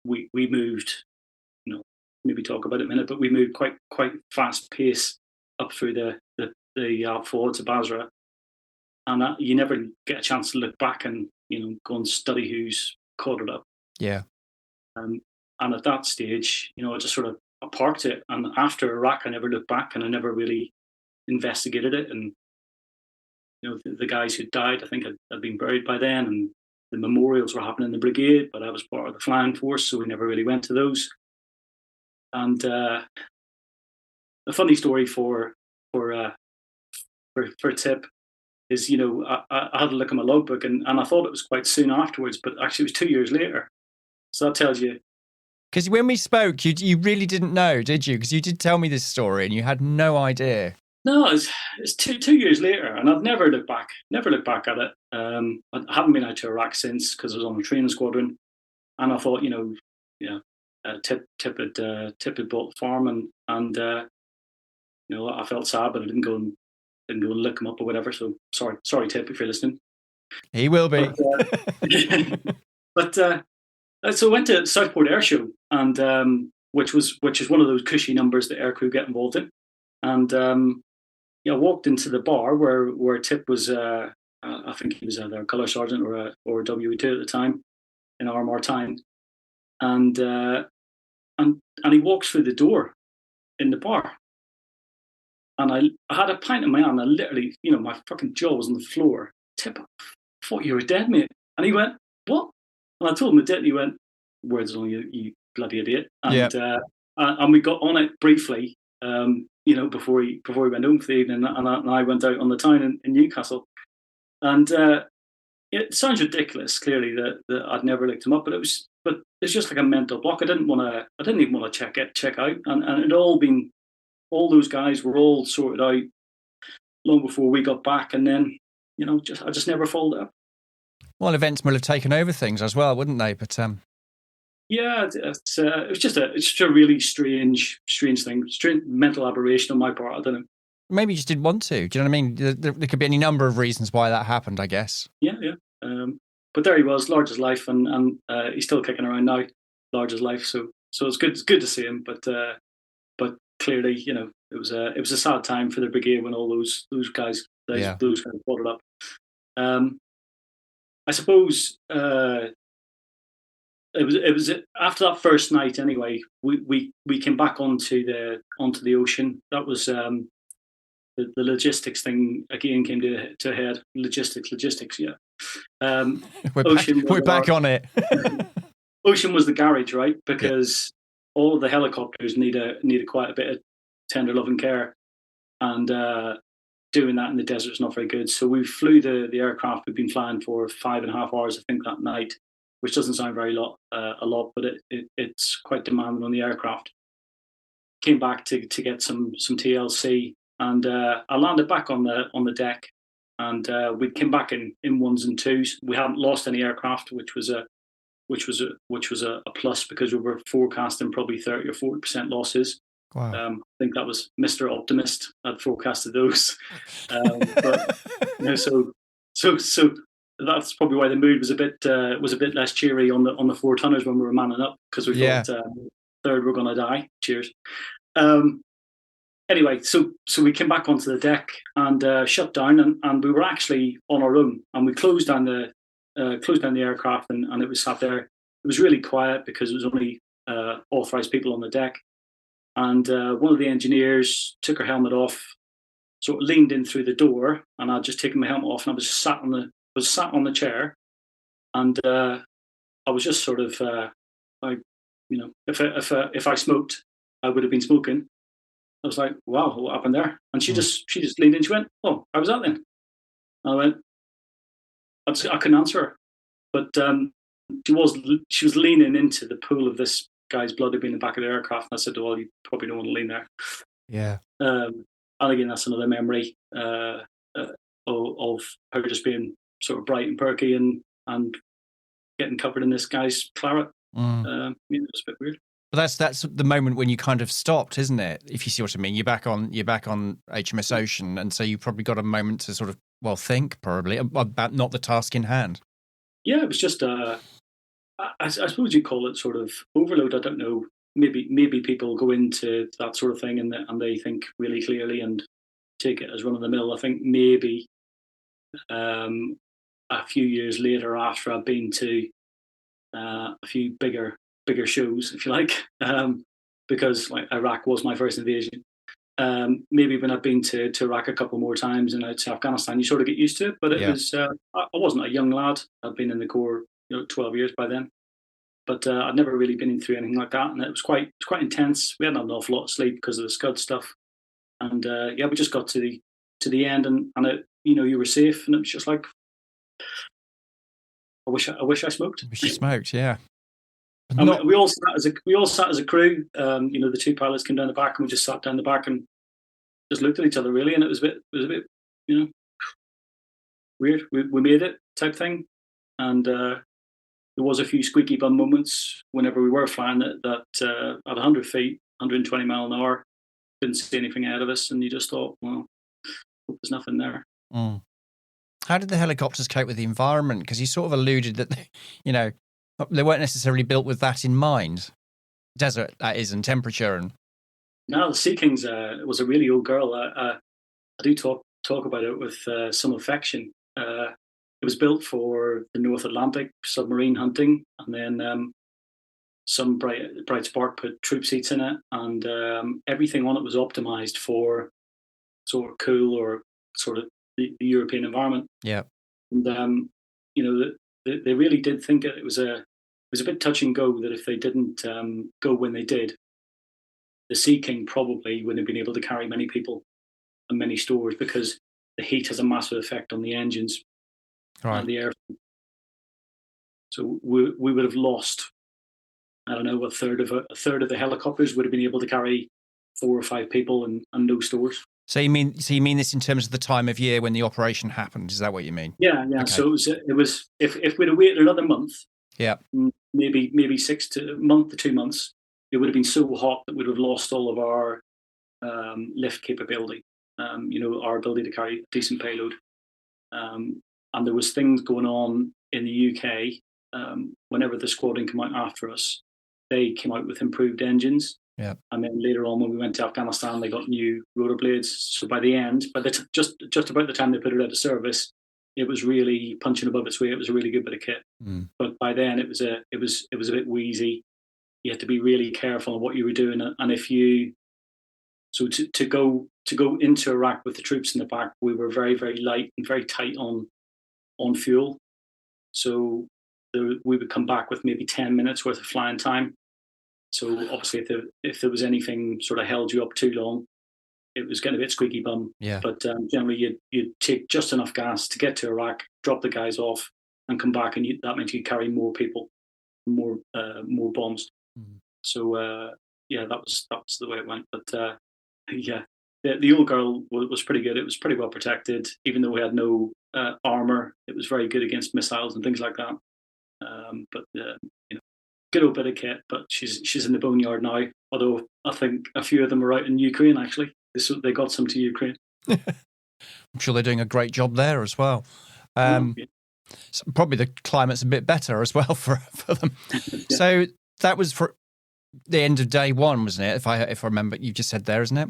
We moved, maybe talk about it in a minute, but we moved quite fast pace up through the Alp forwards of Basra, and you never get a chance to look back and go and study who's caught it up. Yeah. And at that stage, I just sort of parked it, and after Iraq, I never looked back, and I never really investigated it. And the guys who died, I think had been buried by then, and the memorials were happening in the brigade, but I was part of the flying force, so we never really went to those. And the funny story for Tip is, I had to look at my logbook, and I thought it was quite soon afterwards, but actually it was 2 years later. So that tells you. Because when we spoke, you really didn't know, did you? Because you did tell me this story, and you had no idea. No, it's 2 years later, and I've never looked back at it. I haven't been out to Iraq since because I was on a training squadron, and I thought, Tip had bought the farm, and I felt sad, but I didn't go and look him up or whatever. So sorry, Tip, if you're listening. He will be. But so I went to Southport Air Show, and which is one of those cushy numbers that aircrew get involved in, and I walked into the bar where Tip was. I think he was either a colour sergeant or a WE2 at the time in RMR time, and he walks through the door in the bar, and I had a pint in my hand. I literally, my fucking jaw was on the floor. Tip, I thought you were dead, mate. And he went, "What?" And I told him the dead. And he went, "Words on you, you bloody idiot." And we got on it briefly, before he went home for the evening, and I went out on the town in Newcastle. And it sounds ridiculous, clearly, that I'd never looked him up, but it's just like a mental block. I didn't even want to check out, and all those guys were all sorted out long before we got back, and then I just never followed up. Well, events will have taken over things as well, wouldn't they? But yeah, it was just a really strange thing, strange mental aberration on my part. I don't know. Maybe you just didn't want to. Do you know what I mean? There could be any number of reasons why that happened, I guess. Yeah. But there he was, large as life, and he's still kicking around now, large as life. So it's good. It's good to see him, but clearly, it was a sad time for the brigade when all those guys brought it up. I suppose it was after that first night. Anyway, we came back onto the ocean. That was the logistics thing again came to a head. Logistics. Yeah. We're back on it. Ocean was the garage, right? Because all of the helicopters needed quite a bit of tender love and care, and doing that in the desert is not very good. So we flew the aircraft. We've been flying for 5.5 hours, I think, that night, which doesn't sound a lot, but it's quite demanding on the aircraft. Came back to get some TLC, and I landed back on the deck, and we came back in ones and twos. We hadn't lost any aircraft, which was a plus, because we were forecasting probably 30 or 40% losses. Wow. I think that was Mr. Optimist had forecasted those. But so that's probably why the mood was a bit less cheery on the 4-tonners when we were manning up, because we thought third we're going to die. Cheers. Anyway, so we came back onto the deck and shut down, and we were actually on our own, and we closed down the aircraft, and it was sat there. It was really quiet because it was only authorized people on the deck. And one of the engineers took her helmet off, sort of leaned in through the door, and I'd just taken my helmet off, and I was just sat on the chair, and I was just sort of if I smoked, I would have been smoking. I was like, wow, what happened there? And she just leaned in. She went, "Oh, how was that then?" And I went, I couldn't answer her, but she was leaning into the pool of this guy's blood had been in the back of the aircraft, and I said, "Well, you probably don't want to lean there." Yeah. And again, that's another memory of her just being sort of bright and perky and getting covered in this guy's claret. It was a bit weird. But that's the moment when you kind of stopped, isn't it? If you see what I mean, you're back on HMS Ocean, and so you probably got a moment to sort of think probably about not the task in hand. Yeah, it was just I suppose you call it sort of overload. I don't know. Maybe people go into that sort of thing and they think really clearly and take it as run of the mill. I think maybe a few years later, after I've been to a few bigger shows, if you like, because like Iraq was my first invasion. Maybe when I've been to Iraq a couple more times and out to Afghanistan, you sort of get used to it. But it was I wasn't a young lad. I'd been in the Corps 12 years by then, but I'd never really been through anything like that, and it was quite intense. We hadn't had an awful lot of sleep because of the Scud stuff, and we just got to the end, and it, you were safe, and it was just like, I wish I smoked. Wish you smoked, yeah. We all sat as a crew. The two pilots came down the back, and we just sat down the back and just looked at each other really, and it was a bit weird. We made it type thing, and there was a few squeaky bum moments whenever we were flying that at 100 feet, 120 mile an hour, didn't see anything ahead of us, and you just thought, well, hope there's nothing there. How did the helicopters cope with the environment? Because you sort of alluded that they weren't necessarily built with that in mind. Desert, that is, and temperature. And no, the Sea Kings was a really old girl. I do talk about it with some affection. It was built for the North Atlantic submarine hunting, and then some bright spark put troop seats in it, and everything on it was optimized for sort of cool or sort of the European environment. Yeah. And they really did think it was a bit touch and go, that if they didn't go when they did, the Sea King probably wouldn't have been able to carry many people and many stores, because the heat has a massive effect on the engines and the air. So we would have lost, I don't know, a third of the helicopters would have been able to carry 4 or 5 people and no stores. So you mean this in terms of the time of year when the operation happened? Is that what you mean? Yeah. Okay. So it was if we'd have waited another month, yeah, maybe 2 months, it would have been so hot that we'd have lost all of our lift capability. Our ability to carry a decent payload. And there was things going on in the UK. Whenever the squadron came out after us, they came out with improved engines. Yeah. And then later on, when we went to Afghanistan, they got new rotor blades. So by the end, just about the time they put it out of service, it was really punching above its weight. It was a really good bit of kit. But by then, it was a bit wheezy. You had to be really careful on what you were doing, and if you to go into Iraq with the troops in the back, we were very, very light and very tight on fuel. So we would come back with maybe 10 minutes worth of flying time. So obviously, if there was anything sort of held you up too long, it was getting a bit squeaky bum. Yeah. But generally, you'd take just enough gas to get to Iraq, drop the guys off, and come back, and that meant you carry more people, more bombs. So that was the way it went. But the old girl was pretty good. It was pretty well protected, even though we had no armor. It was very good against missiles and things like that. Good old bit of kit. But she's in the boneyard now. Although I think a few of them are out in Ukraine. Actually, they got some to Ukraine. I'm sure they're doing a great job there as well. So probably the climate's a bit better as well for them. Yeah. So that was for the end of day one, wasn't it? If I remember, you just said there, isn't it?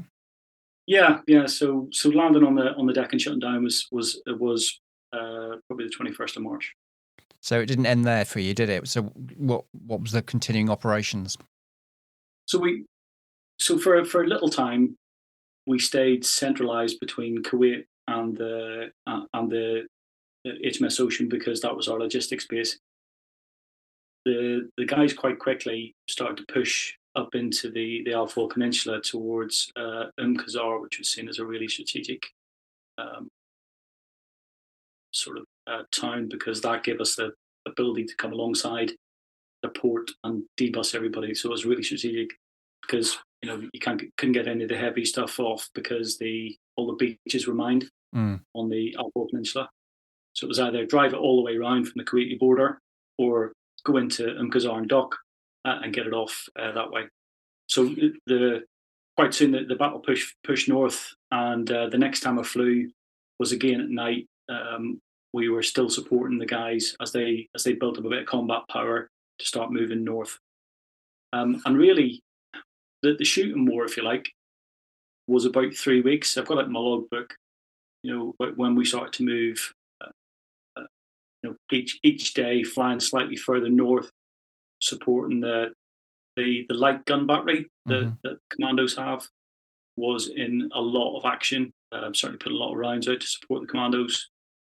Yeah. So landing on the deck and shutting down was probably the 21st of March. So it didn't end there for you, did it? So what was the continuing operations? So for a little time, we stayed centralised between Kuwait and the HMS Ocean, because that was our logistics base. The guys quite quickly started to push up into the Al Faw Peninsula towards Qasar, which was seen as a really strategic town, because that gave us the ability to come alongside the port and debus everybody. So it was really strategic, because you couldn't get any of the heavy stuff off, because all the beaches were mined on the Al Faw Peninsula. So it was either drive it all the way around from the Kuwaiti border, or go into Qasar and dock and get it off that way. So quite soon the battle pushed north, and the next time I flew was again at night. We were still supporting the guys as they built up a bit of combat power to start moving north. And really, the shooting war, if you like, was about 3 weeks. I've got it in my logbook. When we started to move. Each day flying slightly further north, supporting the light gun battery that commandos have, was in a lot of action. Certainly put a lot of rounds out to support the commandos.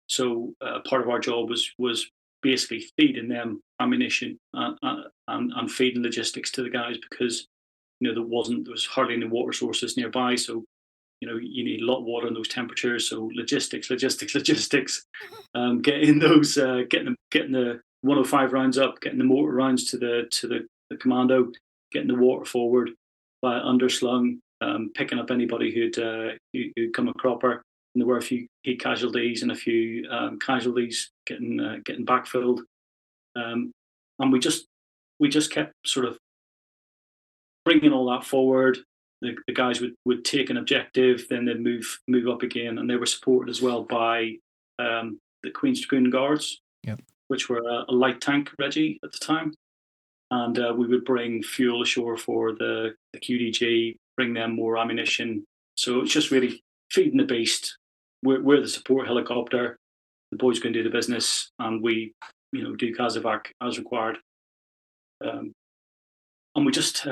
So part of our job was basically feeding them ammunition and feeding logistics to the guys, because there was hardly any water sources nearby. So you need a lot of water in those temperatures. So logistics. Getting those, getting the 105 rounds up, getting the mortar rounds to the commando, getting the water forward by underslung, picking up anybody who'd come a cropper. And there were a few heat casualties and a few casualties getting backfilled, and we just kept sort of bringing all that forward. The guys would take an objective, then they'd move up again, and they were supported as well by the Queen's Dragoon Guards, which were a light tank reggie at the time, and we would bring fuel ashore for the QDG, bring them more ammunition. So it's just really feeding the beast. We're the support helicopter. The boys go and do the business, and we do CASEVAC as required. and we just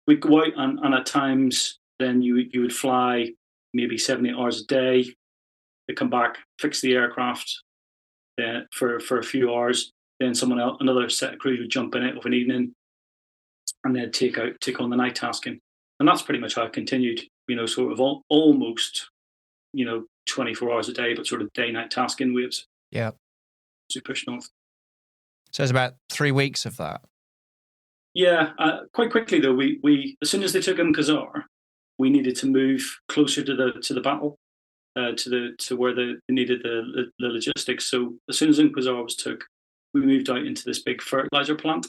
we'd go out, and at times then you would fly maybe 7-8 hours a day. They come back, fix the aircraft for a few hours. Then someone else, another set of crew would jump in it of an evening, and then take on the night tasking. And that's pretty much how it continued. Sort of almost 24 hours a day, but sort of day-night tasking waves. Yeah. So we pushed north. So it's about 3 weeks of that. Yeah, quite quickly though. We as soon as they took Kazar, we needed to move closer to the battle, to where they needed the logistics. So as soon as Kazar was took, we moved out into this big fertilizer plant,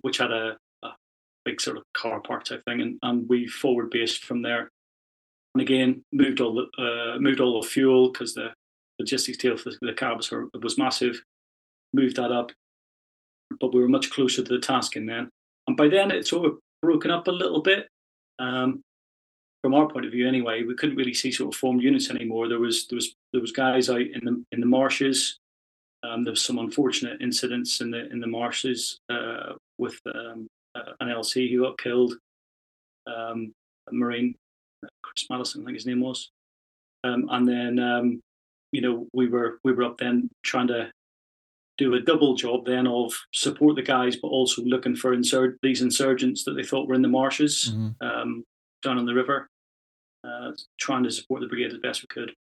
which had a big sort of car park type thing, and we forward based from there. And again, moved all the fuel, because the logistics deal for the cabs was massive. Moved that up, but we were much closer to the tasking then. And by then, it sort of broken up a little bit. From our point of view, anyway, we couldn't really see sort of formed units anymore. There was guys out in the marshes. There was some unfortunate incidents in the marshes with an LC who got killed, a Marine, Chris Madison, I think his name was. And then we were up then trying to do a double job then of support the guys, but also looking for these insurgents that they thought were in the marshes, down on the river, trying to support the brigade as best we could.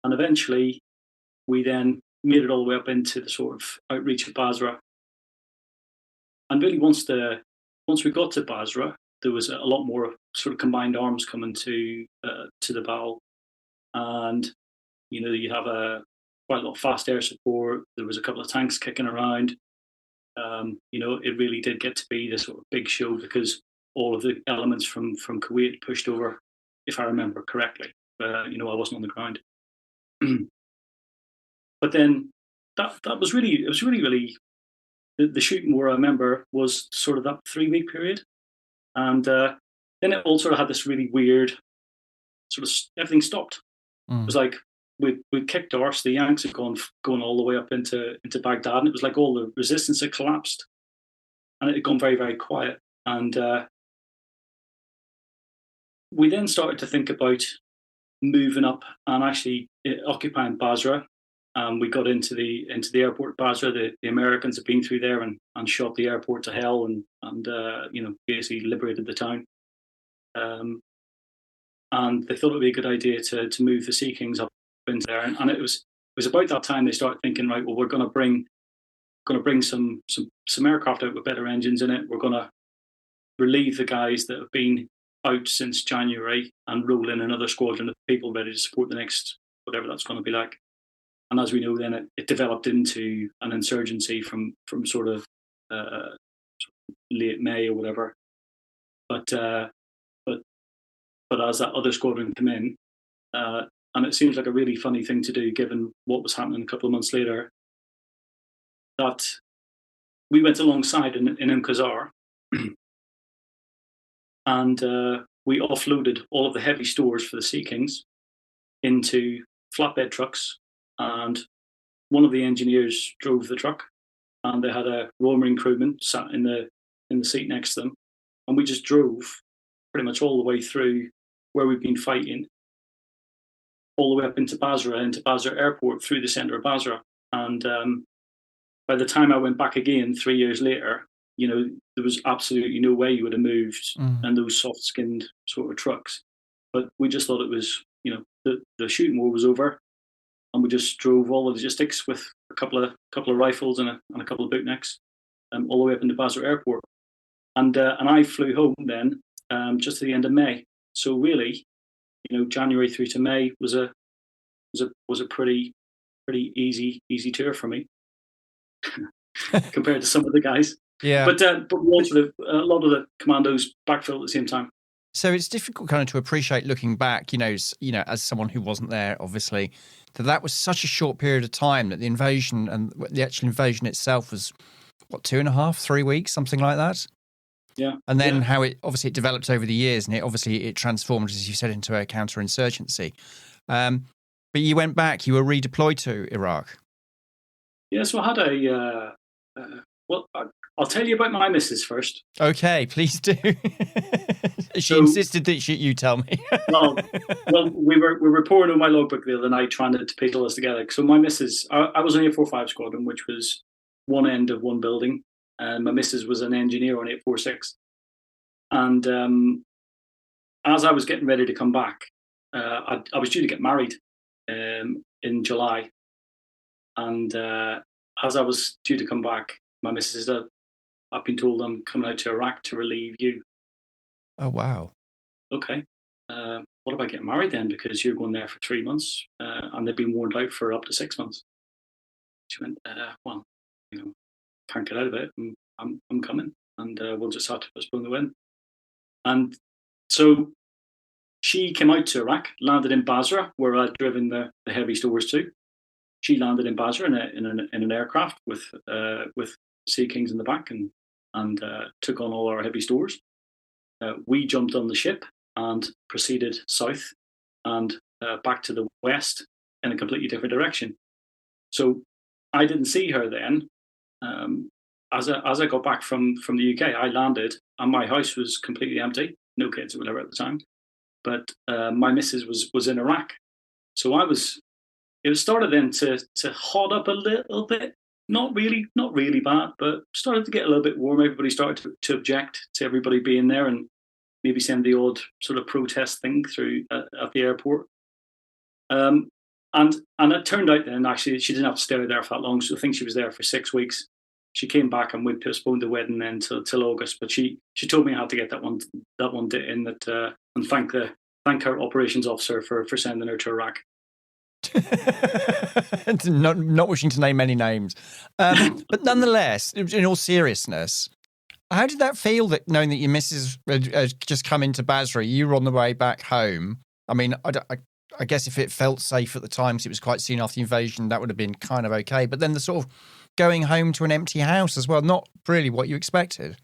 And eventually, we then made it all the way up into the sort of outreach of Basra. And really, once we got to Basra, there was a lot more sort of combined arms coming to the battle, and you have quite a lot of fast air support. There was a couple of tanks kicking around. It really did get to be this sort of big show, because all of the elements from Kuwait pushed over, if I remember correctly. I wasn't on the ground. But then that was really the shooting war I remember was sort of that 3-week period, and then it all sort of had this really weird sort of everything stopped. It was like we kicked arse. The Yanks had gone all the way up into Baghdad, and it was like all the resistance had collapsed, and it had gone very, very quiet. And we then started to think about moving up and actually occupying Basra. We got into the airport at Basra. The Americans had been through there and shot the airport to hell, and basically liberated the town. And they thought it would be a good idea to move the Sea Kings up into there. And it was about that time they started thinking, right, well, we're going to bring some aircraft out with better engines in it. We're going to relieve the guys that have been out since January and roll in another squadron of people ready to support the next whatever that's going to be like. And as we know, then it developed into an insurgency from sort of late May or whatever. But as that other squadron came in, and it seems like a really funny thing to do given what was happening a couple of months later, that we went alongside in Kazar, and we offloaded all of the heavy stores for the Sea Kings into flatbed trucks, and one of the engineers drove the truck, and they had a Royal Marine crewman sat in the seat next to them, and we just drove pretty much all the way through where we've been fighting, all the way up into Basra Airport, through the centre of Basra. And by the time I went back again 3 years later, there was absolutely no way you would have moved in those soft-skinned sort of trucks. But we just thought it was, the shooting war was over, and we just drove all the logistics with a couple of rifles and a couple of bootnecks, all the way up into Basra Airport. And I flew home then just at the end of May. So really, January through to May was a pretty easy tour for me compared to some of the guys. Yeah. But we also a lot of the commandos backfilled at the same time. So it's difficult kind of to appreciate looking back, as someone who wasn't there, obviously, that was such a short period of time, that the invasion and the actual invasion itself was, 2.5, 3 weeks, something like that? Yeah. And then how it developed over the years, and it transformed, as you said, into a counterinsurgency. But you went back, you were redeployed to Iraq. Yeah, so I had I'll tell you about my missus first. Okay, please do. She So- insisted that you tell me. Well, we were pouring on my logbook the other night trying to piece all this together. So my missus, I was on 845 Squadron, which was one end of one building, and my missus was an engineer on 846. And as I was getting ready to come back, I was due to get married in July. And as I was due to come back, my missus said, I've been told I'm coming out to Iraq to relieve you. Oh, wow. Okay. What about getting married then? Because you're going there for 3 months, and they've been warned out for up to 6 months. She went, well, can't get out of it. I'm coming, and we'll just have to postpone the wedding. And so she came out to Iraq, landed in Basra, where I'd driven the heavy stores to. She landed in Basra in an aircraft with Sea Kings in the back, and took on all our heavy stores. We jumped on the ship and proceeded south and back to the west in a completely different direction. So I didn't see her then. As I got back from the UK, I landed and my house was completely empty, no kids or whatever at the time. But my missus was in Iraq, so it started then to hot up a little bit. Not really bad, but started to get a little bit warm. Everybody started to object to everybody being there and maybe send the odd sort of protest thing through at the airport. And it turned out then actually she didn't have to stay there for that long. So I think she was there for 6 weeks. She came back and we postponed the wedding then till August. But she told me I had to get that one in that and thank her operations officer for sending her to Iraq. not wishing to name any names, but nonetheless, in all seriousness, how did that feel? That knowing that your missus had just come into Basra, you were on the way back home. I mean, I guess if it felt safe at the time, because it was quite soon after the invasion, that would have been kind of okay. But then the sort of going home to an empty house as well, not really what you expected.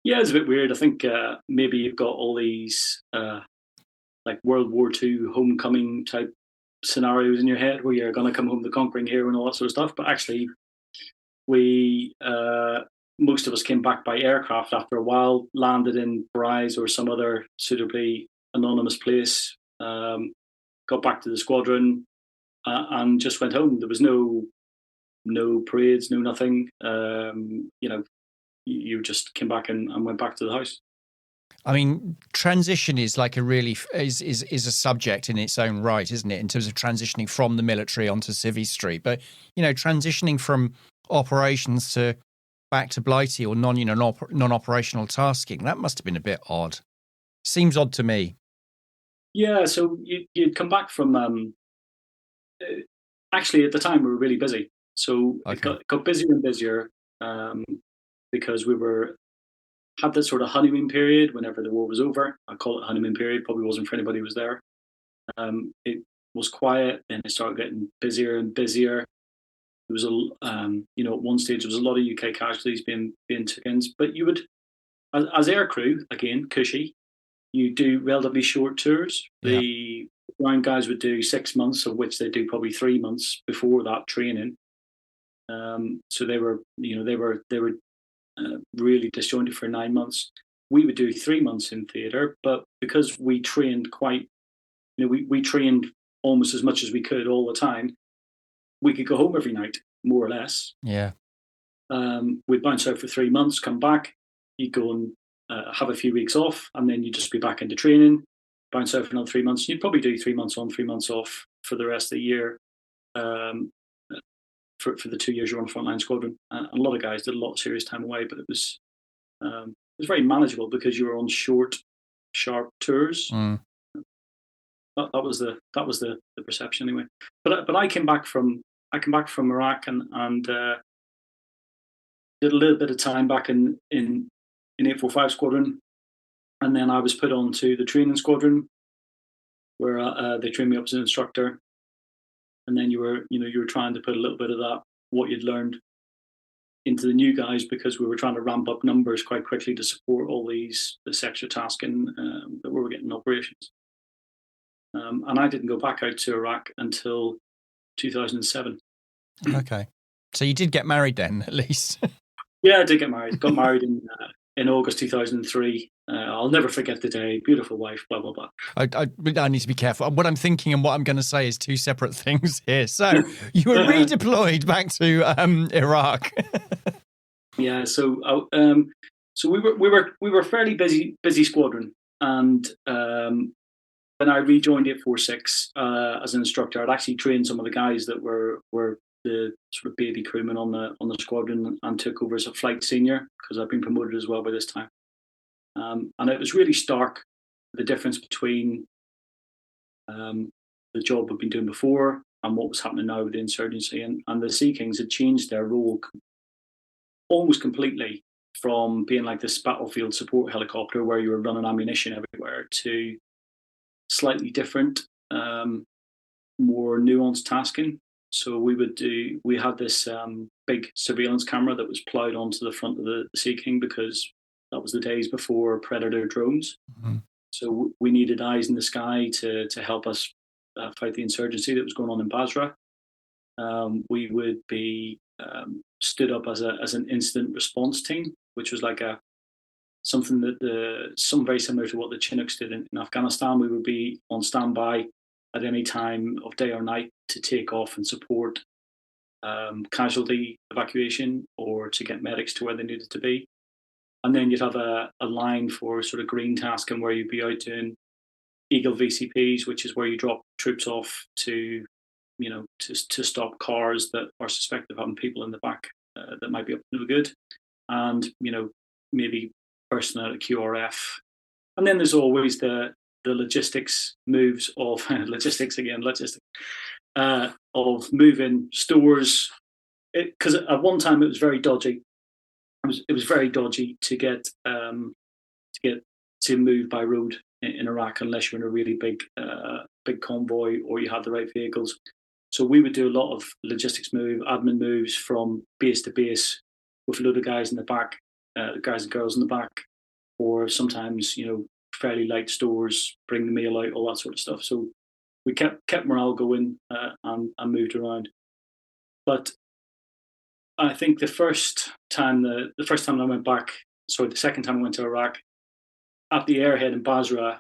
Yeah, it's a bit weird. I think maybe you've got all these like World War II homecoming type scenarios in your head where you're going to come home the conquering hero and all that sort of stuff. But actually, we most of us came back by aircraft after a while, landed in Bryce or some other suitably anonymous place, got back to the squadron, and just went home. There was no parades, no nothing. You just came back and went back to the house. I mean, transition is like is a subject in its own right, isn't it? In terms of transitioning from the military onto Civvy Street, but transitioning from operations to back to Blighty or non-operational tasking, that must have been a bit odd. Seems odd to me. Yeah, so you'd come back from. Actually, at the time we were really busy, so okay. It got busier and busier because we had this sort of honeymoon period whenever the war was over. I call it honeymoon period. Probably wasn't for anybody who was there. It was quiet, and it started getting busier and busier. There was at one stage there was a lot of UK casualties being taken. But you would, as aircrew, again, cushy, you do relatively short tours. Yeah. The ground guys would do 6 months, of which they do probably 3 months before that training. So they were really disjointed for 9 months. We would do 3 months in theatre, but because we trained we trained almost as much as we could all the time, we could go home every night, more or less. Yeah. We'd bounce out for 3 months, come back, you'd go and have a few weeks off, and then you'd just be back into training, bounce out for another 3 months. You'd probably do 3 months on, 3 months off for the rest of the year. For the 2 years you're on frontline squadron, and a lot of guys did a lot of serious time away, but it was very manageable because you were on short, sharp tours. That was the perception anyway. But I came back from Iraq and did a little bit of time back in 845 Squadron, and then I was put onto the training squadron where they trained me up as an instructor. And then you were trying to put a little bit of that, what you'd learned, into the new guys because we were trying to ramp up numbers quite quickly to support all this extra tasking that we were getting in operations. And I didn't go back out to Iraq until 2007. Okay. So you did get married then, at least. Yeah, I did get married. Got married in August 2003. I'll never forget the day. Beautiful wife, blah, blah, blah. I need to be careful. What I'm thinking and what I'm going to say is two separate things here. So you were redeployed back to Iraq. Yeah, so we were fairly busy squadron, and when I rejoined 846 as an instructor, I'd actually trained some of the guys that were the sort of baby crewmen on the squadron, and took over as a flight senior because I've been promoted as well by this time. And it was really stark, the difference between the job we've been doing before and what was happening now with the insurgency. And the Sea Kings had changed their role almost completely from being like this battlefield support helicopter where you were running ammunition everywhere to slightly different, more nuanced tasking. So we had this big surveillance camera that was ploughed onto the front of the Sea King, because that was the days before Predator drones. Mm-hmm. So we needed eyes in the sky to help us fight the insurgency that was going on in Basra. We would be stood up as an incident response team, which was like something very similar to what the Chinooks did in Afghanistan. We would be on standby at any time of day or night to take off and support casualty evacuation or to get medics to where they needed to be. And then you'd have a line for sort of green tasking where you'd be out doing Eagle VCPs, which is where you drop troops off to stop cars that are suspected of having people in the back that might be up to no good, and maybe bursting out a QRF. And then there's always the logistics moves of of moving stores. Because at one time it was very dodgy. It was very dodgy to get to move by road in Iraq unless you're in a really big convoy or you had the right vehicles. So we would do a lot of logistics admin moves from base to base with a load of guys in the back, guys and girls in the back, or sometimes fairly light stores, bring the mail out, all that sort of stuff. So we kept morale going and moved around. But I think the second time I went to Iraq, at the airhead in Basra,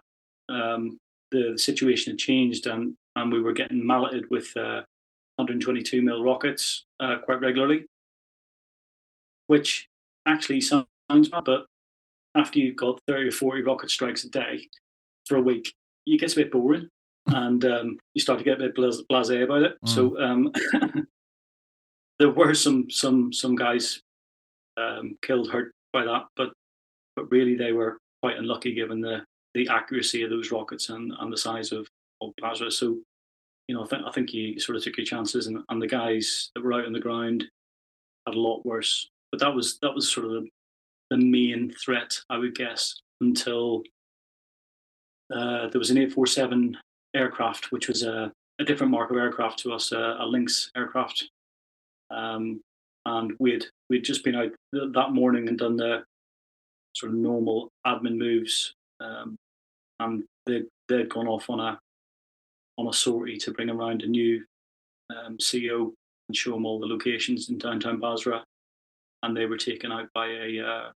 the situation had changed, and we were getting malleted with 122 mil rockets quite regularly, which actually sounds bad, but after you've got 30 or 40 rocket strikes a day for a week, it gets a bit boring, and you start to get a bit blasé about it. So there were some guys killed, hurt by that, but really they were quite unlucky given the accuracy of those rockets and the size of Basra. So I think you sort of took your chances, and the guys that were out on the ground had a lot worse. But that was sort of the main threat, I would guess, until there was an 847 aircraft, which was a different mark of aircraft to us, a Lynx aircraft. And we'd just been out that morning and done the sort of normal admin moves, and they'd gone off on a sortie to bring around a new CEO and show them all the locations in downtown Basra, and they were taken out by a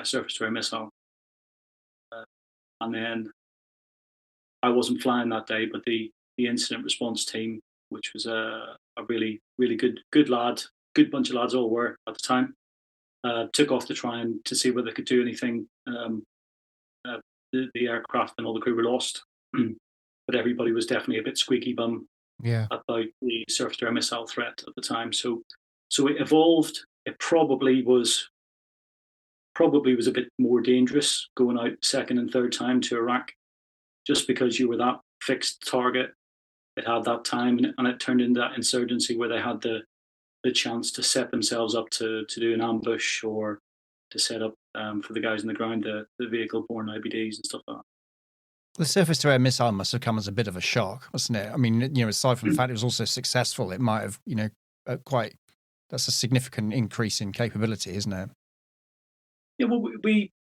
surface-to-air missile. And then I wasn't flying that day, but the incident response team, which was a really, really good bunch of lads all were at the time, took off to try and to see whether they could do anything. The aircraft and all the crew were lost, but everybody was definitely a bit squeaky bum about the surface-to-air missile threat at the time. So it evolved. It probably was a bit more dangerous going out second and third time to Iraq, just because you were that fixed target. It had that time, and it turned into that insurgency where they had the chance to set themselves up to do an ambush or to set up for the guys on the ground the vehicle-borne IBDs and stuff like that. The surface-to-air missile must have come as a bit of a shock, wasn't it? I mean, aside from the fact it was also successful, it might have, that's a significant increase in capability, isn't it? Yeah, well, we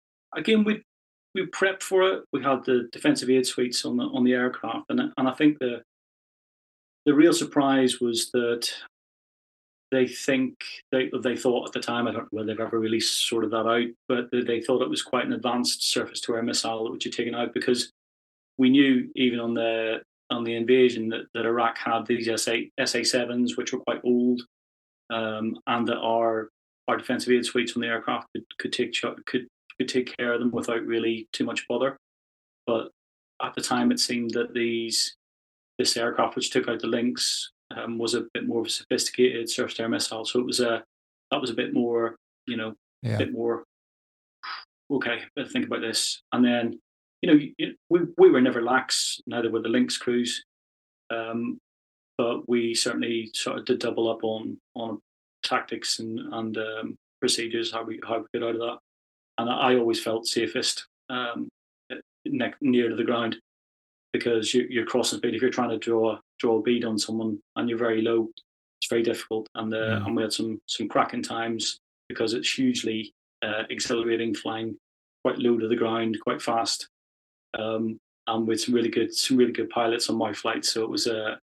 prepped for it. We had the defensive aid suites on the aircraft, and I think the real surprise was that they think they thought at the time, I don't know whether they've ever really sorted that out, but they thought it was quite an advanced surface-to-air missile which had taken out, because we knew even on the invasion that Iraq had these SA-7s, which were quite old, and that our defensive aid suites on the aircraft could take care of them without really too much bother. But at the time, it seemed that this aircraft, which took out the Lynx, was a bit more of a sophisticated surface-to-air missile. So that was a bit more, a bit more. Okay, let's think about this. And then, we were never lax, neither were the Lynx crews, but we certainly sort of did double up on tactics and procedures, how we get out of that. And I always felt safest near to the ground, because you're crossing speed. If you're trying to draw a bead on someone and you're very low, it's very difficult. And we had some cracking times, because it's hugely exhilarating, flying quite low to the ground, quite fast, and with some really good pilots on my flight. So it was a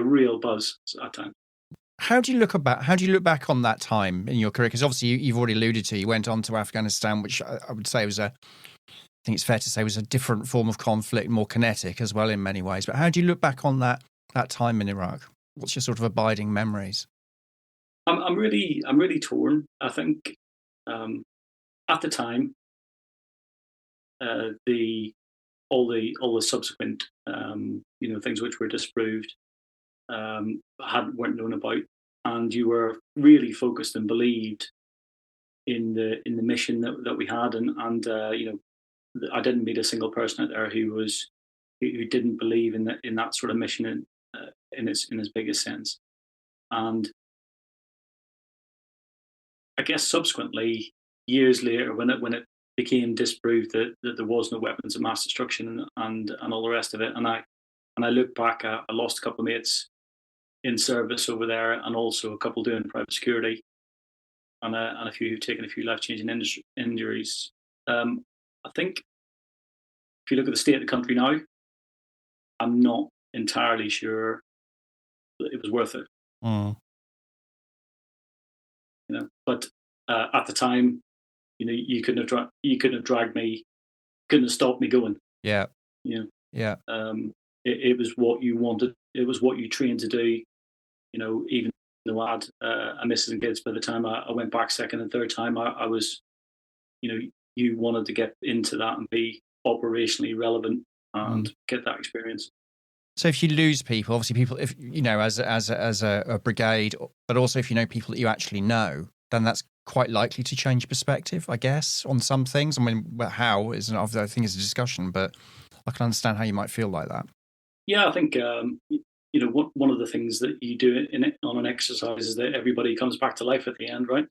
real buzz at that time. How do you look back on that time in your career? Because obviously you've already alluded to, you went on to Afghanistan, which I would say I think it's fair to say was a different form of conflict, more kinetic as well in many ways. But how do you look back on that time in Iraq? What's your sort of abiding memories? I'm really torn. I think at the time, all the subsequent things which were disproved weren't known about, and you were really focused and believed in the mission that we had, and I didn't meet a single person out there who didn't believe in that sort of mission in its biggest sense. And I guess subsequently, years later, when it became disproved that there was no weapons of mass destruction and all the rest of it, and I look back, I lost a couple of mates in service over there, and also a couple doing private security, and a few who've taken a few life-changing injuries. I think if you look at the state of the country now, I'm not entirely sure that it was worth it. But at the time, you couldn't have dragged me, couldn't have stopped me going. Yeah. Yeah. It was what you wanted. It was what you trained to do. Even though I had a missus and kids by the time I went back second and third time, I was, you wanted to get into that and be operationally relevant and get that experience. So if you lose people, obviously people, if as a brigade, but also if you know people that you actually know, then that's quite likely to change perspective, I guess, on some things. I mean, how is I think is a discussion, but I can understand how you might feel like that. Yeah, I think one of the things that you do on an exercise is that everybody comes back to life at the end, right?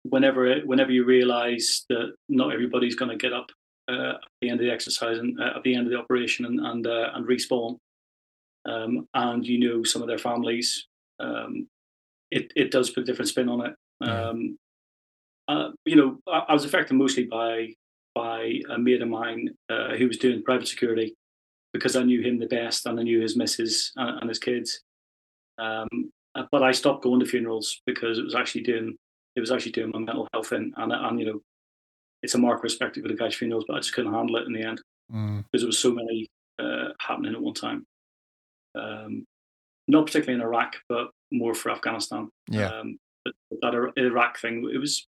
Whenever you realise that not everybody's going to get up at the end of the exercise and at the end of the operation and respawn, and some of their families, it does put a different spin on it. I was affected mostly by a mate of mine who was doing private security, because I knew him the best and I knew his missus and his kids. But I stopped going to funerals because it was actually doing my mental health in, and it's a mark of respect to go to guys' funerals, but I just couldn't handle it in the end because there was so many happening at one time. Not particularly in Iraq, but more for Afghanistan. Yeah. But that Iraq thing, it was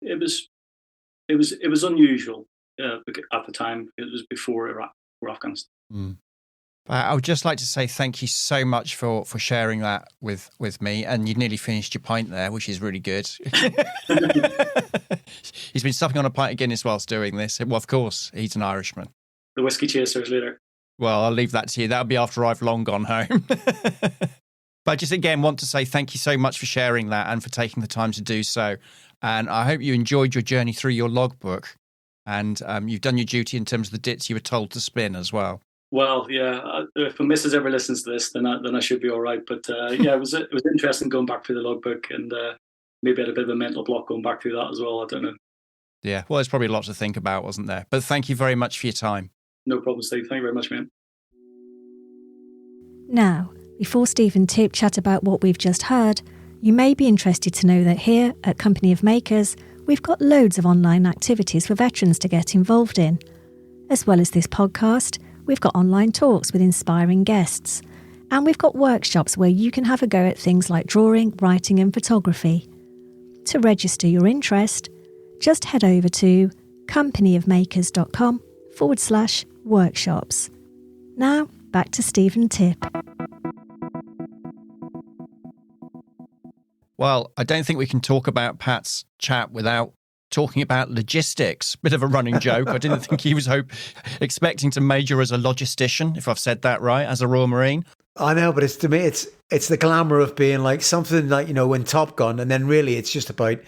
unusual at the time. It was before Iraq, before Afghanistan. I would just like to say thank you so much for sharing that with me. And you nearly finished your pint there, which is really good. He's been supping on a pint of Guinness whilst doing this. Well, of course, he's an Irishman. The whiskey chasers later. Well, I'll leave that to you. That'll be after I've long gone home. But I just again want to say thank you so much for sharing that and for taking the time to do so. And I hope you enjoyed your journey through your logbook. And you've done your duty in terms of the dits you were told to spin as well. Well, yeah. If my missus ever listens to this, then I should be all right. But yeah, it was interesting going back through the logbook, and maybe I had a bit of a mental block going back through that as well. I don't know. Yeah, well, there's probably a lot to think about, wasn't there? But thank you very much for your time. No problem, Steve. Thank you very much, man. Now, Before Steve and Tip chat about what we've just heard, you may be interested to know that here at Company of Makers, we've got loads of online activities for veterans to get involved in. As well as this podcast, we've got online talks with inspiring guests. And we've got workshops where you can have a go at things like drawing, writing and photography. To register your interest, just head over to companyofmakers.com/workshops. Now, back to Steve and Tip. Well, I don't think we can talk about Pat's chat without talking about logistics. Bit of a running joke. I didn't think he was expecting to major as a logistician, if I've said that right, as a Royal Marine. I know, but to me, it's the glamour of being like something like, in Top Gun, and then really it's about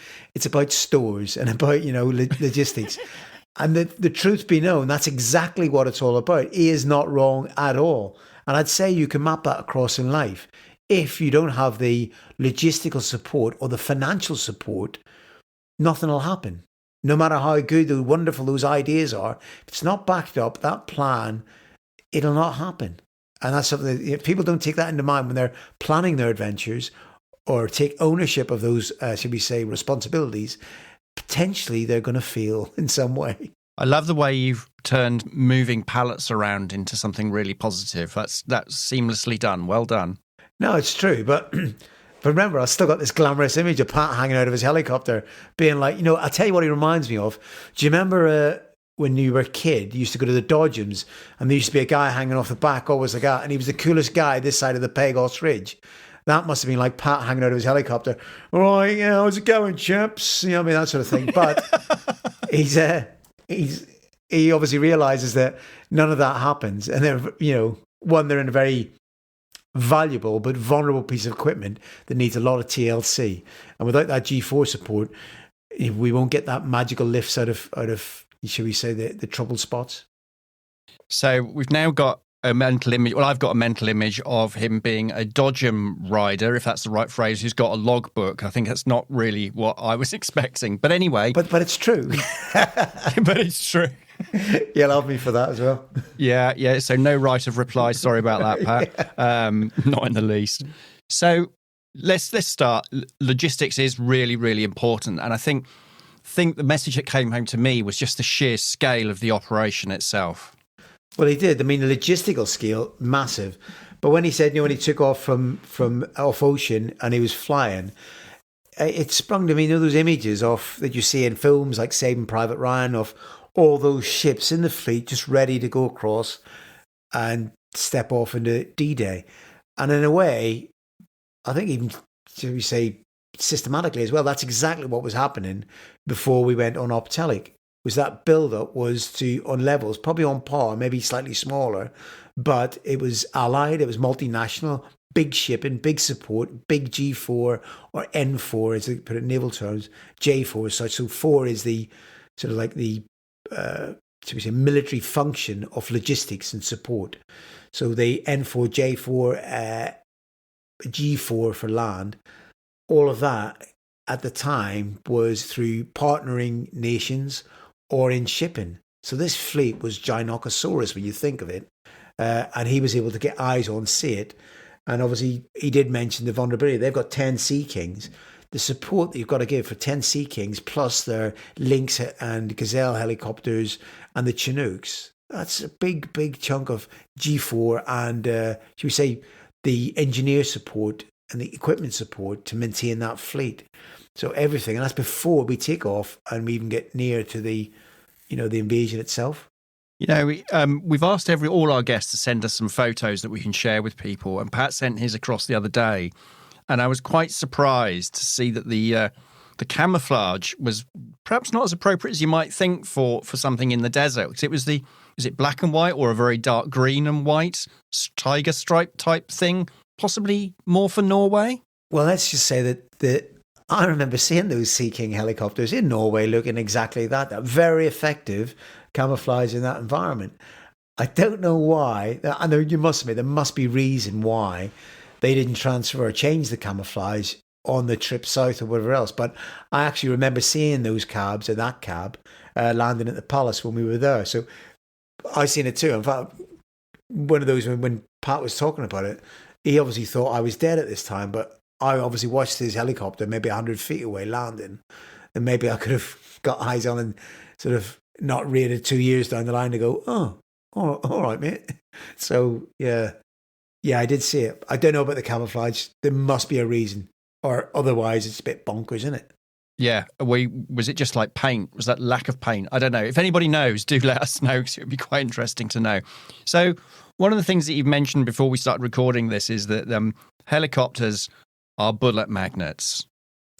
stores and about, logistics. And the truth be known, that's exactly what it's all about. He is not wrong at all. And I'd say you can map that across in life. If you don't have the logistical support or the financial support, nothing will happen. No matter how good or wonderful those ideas are, if it's not backed up, that plan, it'll not happen. And that's something that if people don't take that into mind when they're planning their adventures or take ownership of those, should we say, responsibilities, potentially they're going to fail in some way. I love the way you've turned moving pallets around into something really positive. That's seamlessly done. Well done. No, it's true. But remember, I've still got this glamorous image of Pat hanging out of his helicopter being like, I'll tell you what he reminds me of. Do you remember when you were a kid, you used to go to the Dodgems and there used to be a guy hanging off the back, always like that, and he was the coolest guy this side of the Pegos Ridge. That must have been like Pat hanging out of his helicopter. Right, how's it going, chaps? That sort of thing. But he obviously realizes that none of that happens. And they're, they're in a very valuable but vulnerable piece of equipment that needs a lot of TLC. And without that G4 support, we won't get that magical lifts out of shall we say, the troubled spots. So we've now got a mental image. Well, I've got a mental image of him being a Dodgem rider, if that's the right phrase, who's got a logbook. I think that's not really what I was expecting. But anyway. But it's true. But it's true. You'll love me for that as well. Yeah. So no right of reply. Sorry about that, Pat. Not in the least. So let's start. Logistics is really, really important. And I think the message that came home to me was just the sheer scale of the operation itself. Well, he did. I mean, the logistical scale, massive. But when he said, when he took off from off ocean and he was flying, it sprung to me, those images that you see in films like Saving Private Ryan of all those ships in the fleet just ready to go across and step off into D-Day. And in a way, I think even, should we say, systematically as well, that's exactly what was happening before we went on Op Telic. Was that build-up was on levels, probably on par, maybe slightly smaller, but it was allied, it was multinational, big shipping, big support, big G4 or N4 as they put it in naval terms, J4 as such. So 4 is the sort of like the, should we say, military function of logistics and support. So the N4, J4, G4 for land, all of that at the time was through partnering nations or in shipping. So this fleet was Gynocosaurus when you think of it. And he was able to get eyes on, see it. And obviously he did mention the vulnerability. They've got 10 Sea Kings. The support that you've got to give for 10 Sea Kings plus their Lynx and Gazelle helicopters and the Chinooks, that's a big, big chunk of G4 and, should we say, the engineer support and the equipment support to maintain that fleet. So everything, and that's before we take off and we even get near to the, the invasion itself. We've asked all our guests to send us some photos that we can share with people, and Pat sent his across the other day, and I was quite surprised to see that the camouflage was perhaps not as appropriate as you might think for something in the desert. It was is it black and white or a very dark green and white tiger stripe type thing, possibly more for Norway? Well, let's just say that I remember seeing those Sea King helicopters in Norway looking exactly that very effective camouflage in that environment. I don't know why. I know you must admit there must be reason why they didn't transfer or change the camouflage on the trip south or whatever else. But I actually remember seeing those cabs and that cab landing at the Palace when we were there. So I seen it too. In fact, one of those when Pat was talking about it, he obviously thought I was dead at this time, but I obviously watched his helicopter maybe 100 feet away landing, and maybe I could have got eyes on and sort of not rated 2 years down the line to go, oh, all right, mate. So, yeah, I did see it. I don't know about the camouflage. There must be a reason, or otherwise it's a bit bonkers, isn't it? Yeah. Was it just like paint? Was that lack of paint? I don't know. If anybody knows, do let us know, because it would be quite interesting to know. So one of the things that you've mentioned before we started recording this is that helicopters are bullet magnets.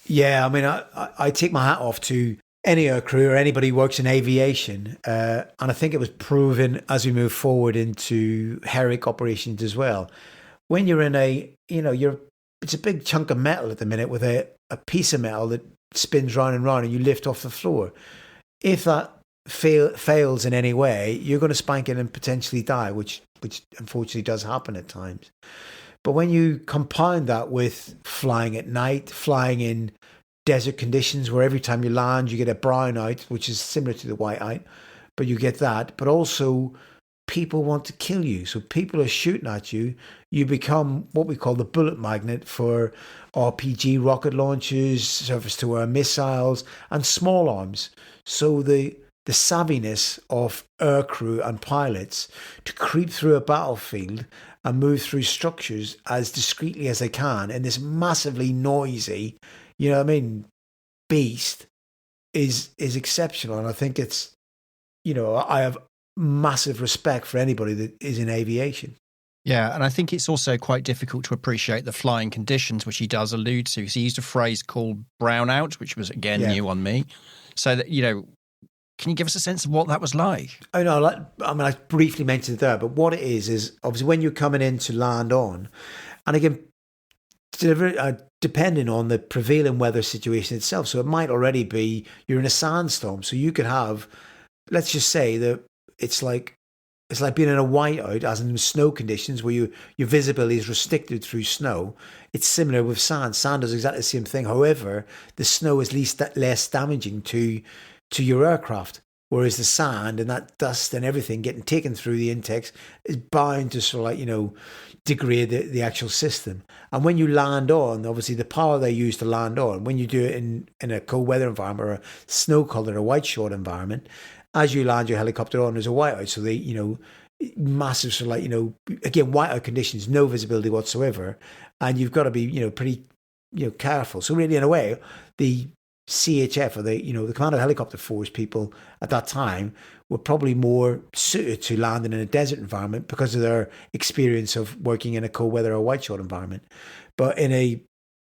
Yeah, I mean, I take my hat off to any air crew or anybody who works in aviation. And I think it was proven as we move forward into Herrick operations as well. When you're in it's a big chunk of metal at the minute with a piece of metal that spins round and round and you lift off the floor. If that fails in any way, you're going to spank it and potentially die, which unfortunately does happen at times. But when you compound that with flying at night, flying in desert conditions where every time you land you get a brownout, which is similar to the whiteout, but you get that. But also people want to kill you. So people are shooting at you. You become what we call the bullet magnet for RPG rocket launchers, surface-to-air missiles, and small arms. So the savviness of aircrew and pilots to creep through a battlefield and move through structures as discreetly as they can in this massively noisy, beast is exceptional. And I think it's, I have massive respect for anybody that is in aviation. Yeah, and I think it's also quite difficult to appreciate the flying conditions, which he does allude to. He used a phrase called brownout, which was, again, new on me. So that, can you give us a sense of what that was like? Oh, no, I briefly mentioned it there, but what it is obviously when you're coming in to land on, and again, depending on the prevailing weather situation itself. So it might already be you're in a sandstorm. So you could have, let's just say that it's like being in a whiteout, as in snow conditions where your visibility is restricted through snow. It's similar with sand. Sand does exactly the same thing. However, the snow is less damaging to your aircraft, whereas the sand and that dust and everything getting taken through the intakes is bound to sort of degrade the actual system. And when you land on, obviously the power they use to land on, when you do it in a cold weather environment or a snow-covered or white short environment, as you land your helicopter on, there's a whiteout. So they, massive sort of again, whiteout conditions, no visibility whatsoever. And you've got to be, pretty, careful. So really, in a way, the CHF or the Command of Helicopter Force people at that time were probably more suited to landing in a desert environment because of their experience of working in a cold weather or white short environment. But in a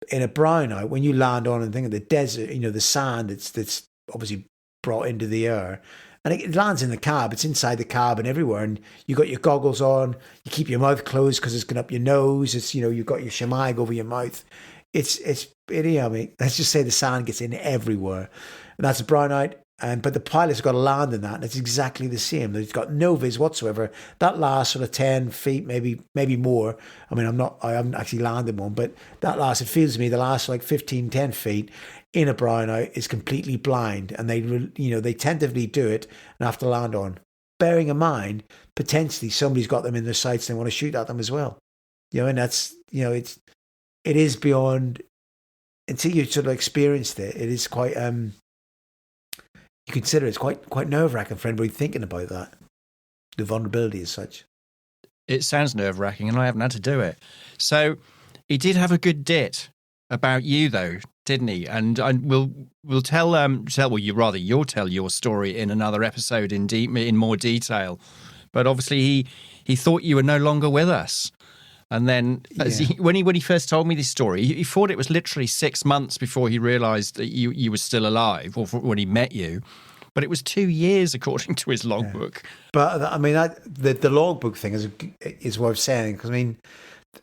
brownout, when you land on and think of the desert, the sand that's obviously brought into the air, and it lands in the cab, it's inside the cab and everywhere, and you got your goggles on, you keep your mouth closed because it's going up your nose, it's you've got your shamag over your mouth. Let's just say the sand gets in everywhere, and that's a brownout. But the pilot's got to land in that, and it's exactly the same. They've got no vis whatsoever. That last sort of 10 feet, maybe more. I mean, I haven't actually landed one, but that last, it feels to me, the last 10 feet in a brownout is completely blind, and they tentatively do it and have to land on. Bearing in mind, potentially somebody's got them in their sights and they want to shoot at them as well. And that's, it is beyond, until you sort of experienced it, it is quite, you consider it's quite nerve-wracking for anybody thinking about that, the vulnerability as such. It sounds nerve-wracking, and I haven't had to do it. So he did have a good dit about you, though, didn't he? And we'll tell, you'll tell your story in another episode in more detail. But obviously he thought you were no longer with us. And then when he first told me this story, he thought it was literally 6 months before he realised that you were still alive, or when he met you. But it was 2 years, according to his logbook. Yeah. But I mean, the logbook thing is what I'm saying, because I mean,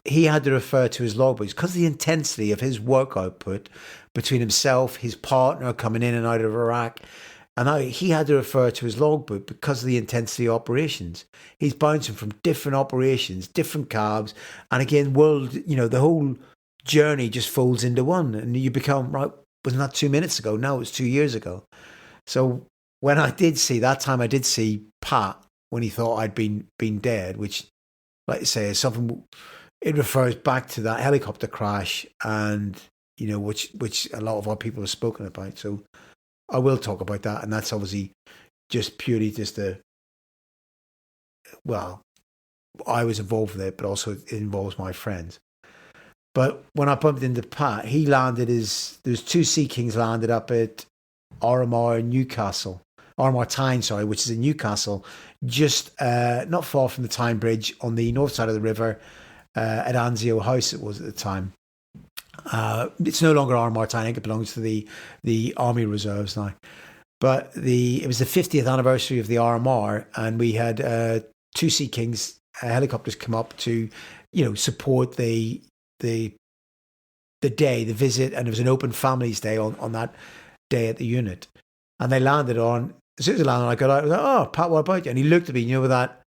he had to refer to his logbooks because of the intensity of his work output between himself, his partner coming in and out of Iraq. And he had to refer to his logbook because of the intensity of operations. He's bouncing from different operations, different cabs. And again, the whole journey just folds into one. And you become, right, wasn't that 2 minutes ago? No, it was 2 years ago. So when I did see Pat, when he thought I'd been dead, which, like you say, is something it refers back to that helicopter crash, and which a lot of our people have spoken about. So I will talk about that, and that's obviously just purely I was involved with it, but also it involves my friends. But when I bumped into Pat, he landed there's 2 Sea Kings landed up at RMR Tyne, which is in Newcastle, just not far from the Tyne Bridge on the north side of the river, at Anzio House it was at the time. It's no longer RMR Tyne, I think it belongs to the Army Reserves now. But it was the 50th anniversary of the RMR, and we had 2 Sea Kings helicopters come up to, support the day, the visit, and it was an open families day on that day at the unit. And they landed on, as soon as they landed, I got out, I was like, "Oh, Pat, what about you?" And he looked at me, with that,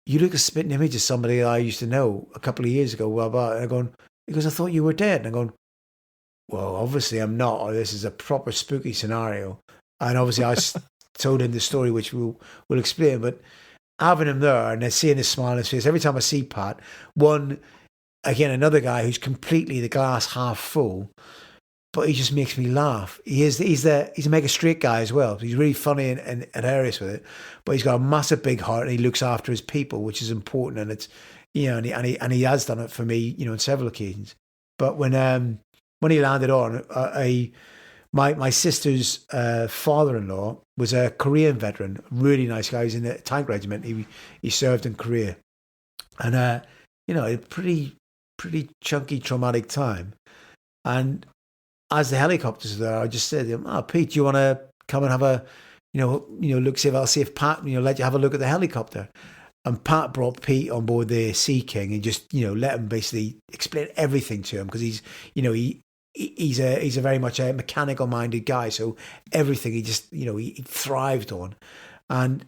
"You look a spitting image of somebody I used to know a couple of years ago." And he goes, "I thought you were dead." And I'm going, "Well, obviously I'm not. This is a proper spooky scenario." And obviously I told him the story, which we'll explain. But having him there and seeing his smile on his face, every time I see Pat, another guy who's completely the glass half full, but he just makes me laugh. He's a mega straight guy as well. He's really funny and hilarious with it, but he's got a massive big heart, and he looks after his people, which is important. And it's, and he has done it for me, on several occasions. But when he landed on, my sister's father-in-law was a Korean veteran, really nice guy. He's in the tank regiment. He served in Korea, and a pretty chunky traumatic time. And as the helicopters were there, I just said to him, "Oh, Pete, do you want to come and have a, look, see if Pat, let you have a look at the helicopter?" And Pat brought Pete on board the Sea King and just, let him basically explain everything to him, because he's a very much a mechanical minded guy. So everything he just, he thrived on. And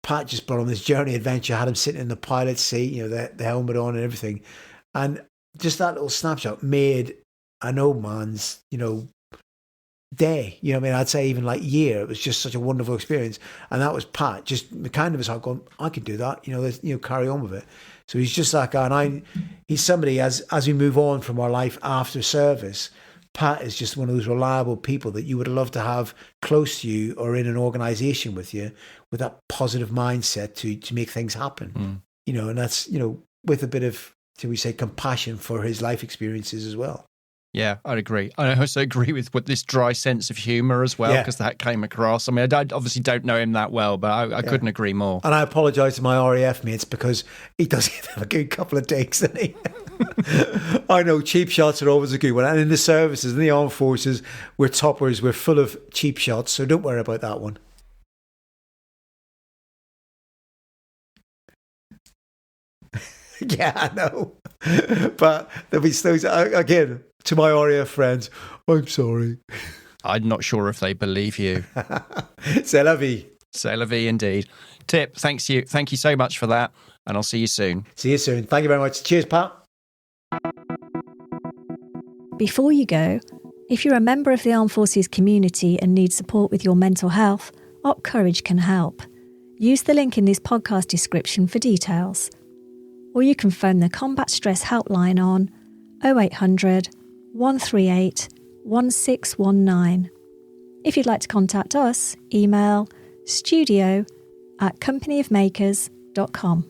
Pat just brought on this journey adventure, had him sitting in the pilot's seat, the helmet on and everything. And just that little snapshot made an old man's, day. I'd say even like year. It was just such a wonderful experience. And that was Pat, just kind of his heart going, "I can do that, let's, carry on with it." So he's just that guy. And he's somebody, as we move on from our life after service, Pat is just one of those reliable people that you would love to have close to you or in an organization with you, with that positive mindset to make things happen. And that's, with a bit of, shall we say, compassion for his life experiences as well. Yeah, I'd agree. I also agree with this dry sense of humour as well, because that came across. I mean, I obviously don't know him that well, but I couldn't agree more. And I apologise to my RAF mates, because he does have a good couple of takes, doesn't he? I know cheap shots are always a good one. And in the services, in the armed forces, we're toppers. We're full of cheap shots, so don't worry about that one. Yeah, I know. But there'll be those, again, to my RAF friends, "I'm sorry." I'm not sure if they believe you. C'est la vie. C'est la vie indeed. Tip, thank you so much for that, and I'll see you soon. See you soon. Thank you very much. Cheers, Pat. Before you go, if you're a member of the Armed Forces community and need support with your mental health, Op Courage can help. Use the link in this podcast description for details. Or you can phone the Combat Stress Helpline on 0800 138 1619. If you'd like to contact us, email studio@companyofmakers.com.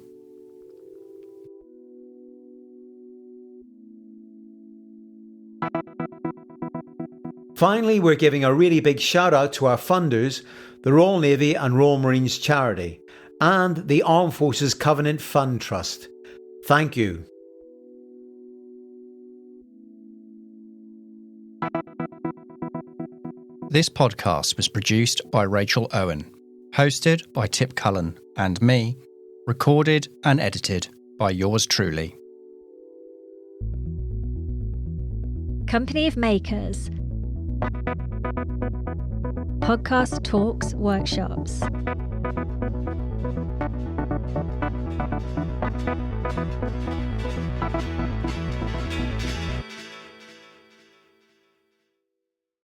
Finally, we're giving a really big shout out to our funders, the Royal Navy and Royal Marines Charity, and the Armed Forces Covenant Fund Trust. Thank you. This podcast was produced by Rachel Owen, hosted by Tip Cullen and me, recorded and edited by yours truly. Company of Makers. Podcast talks, workshops.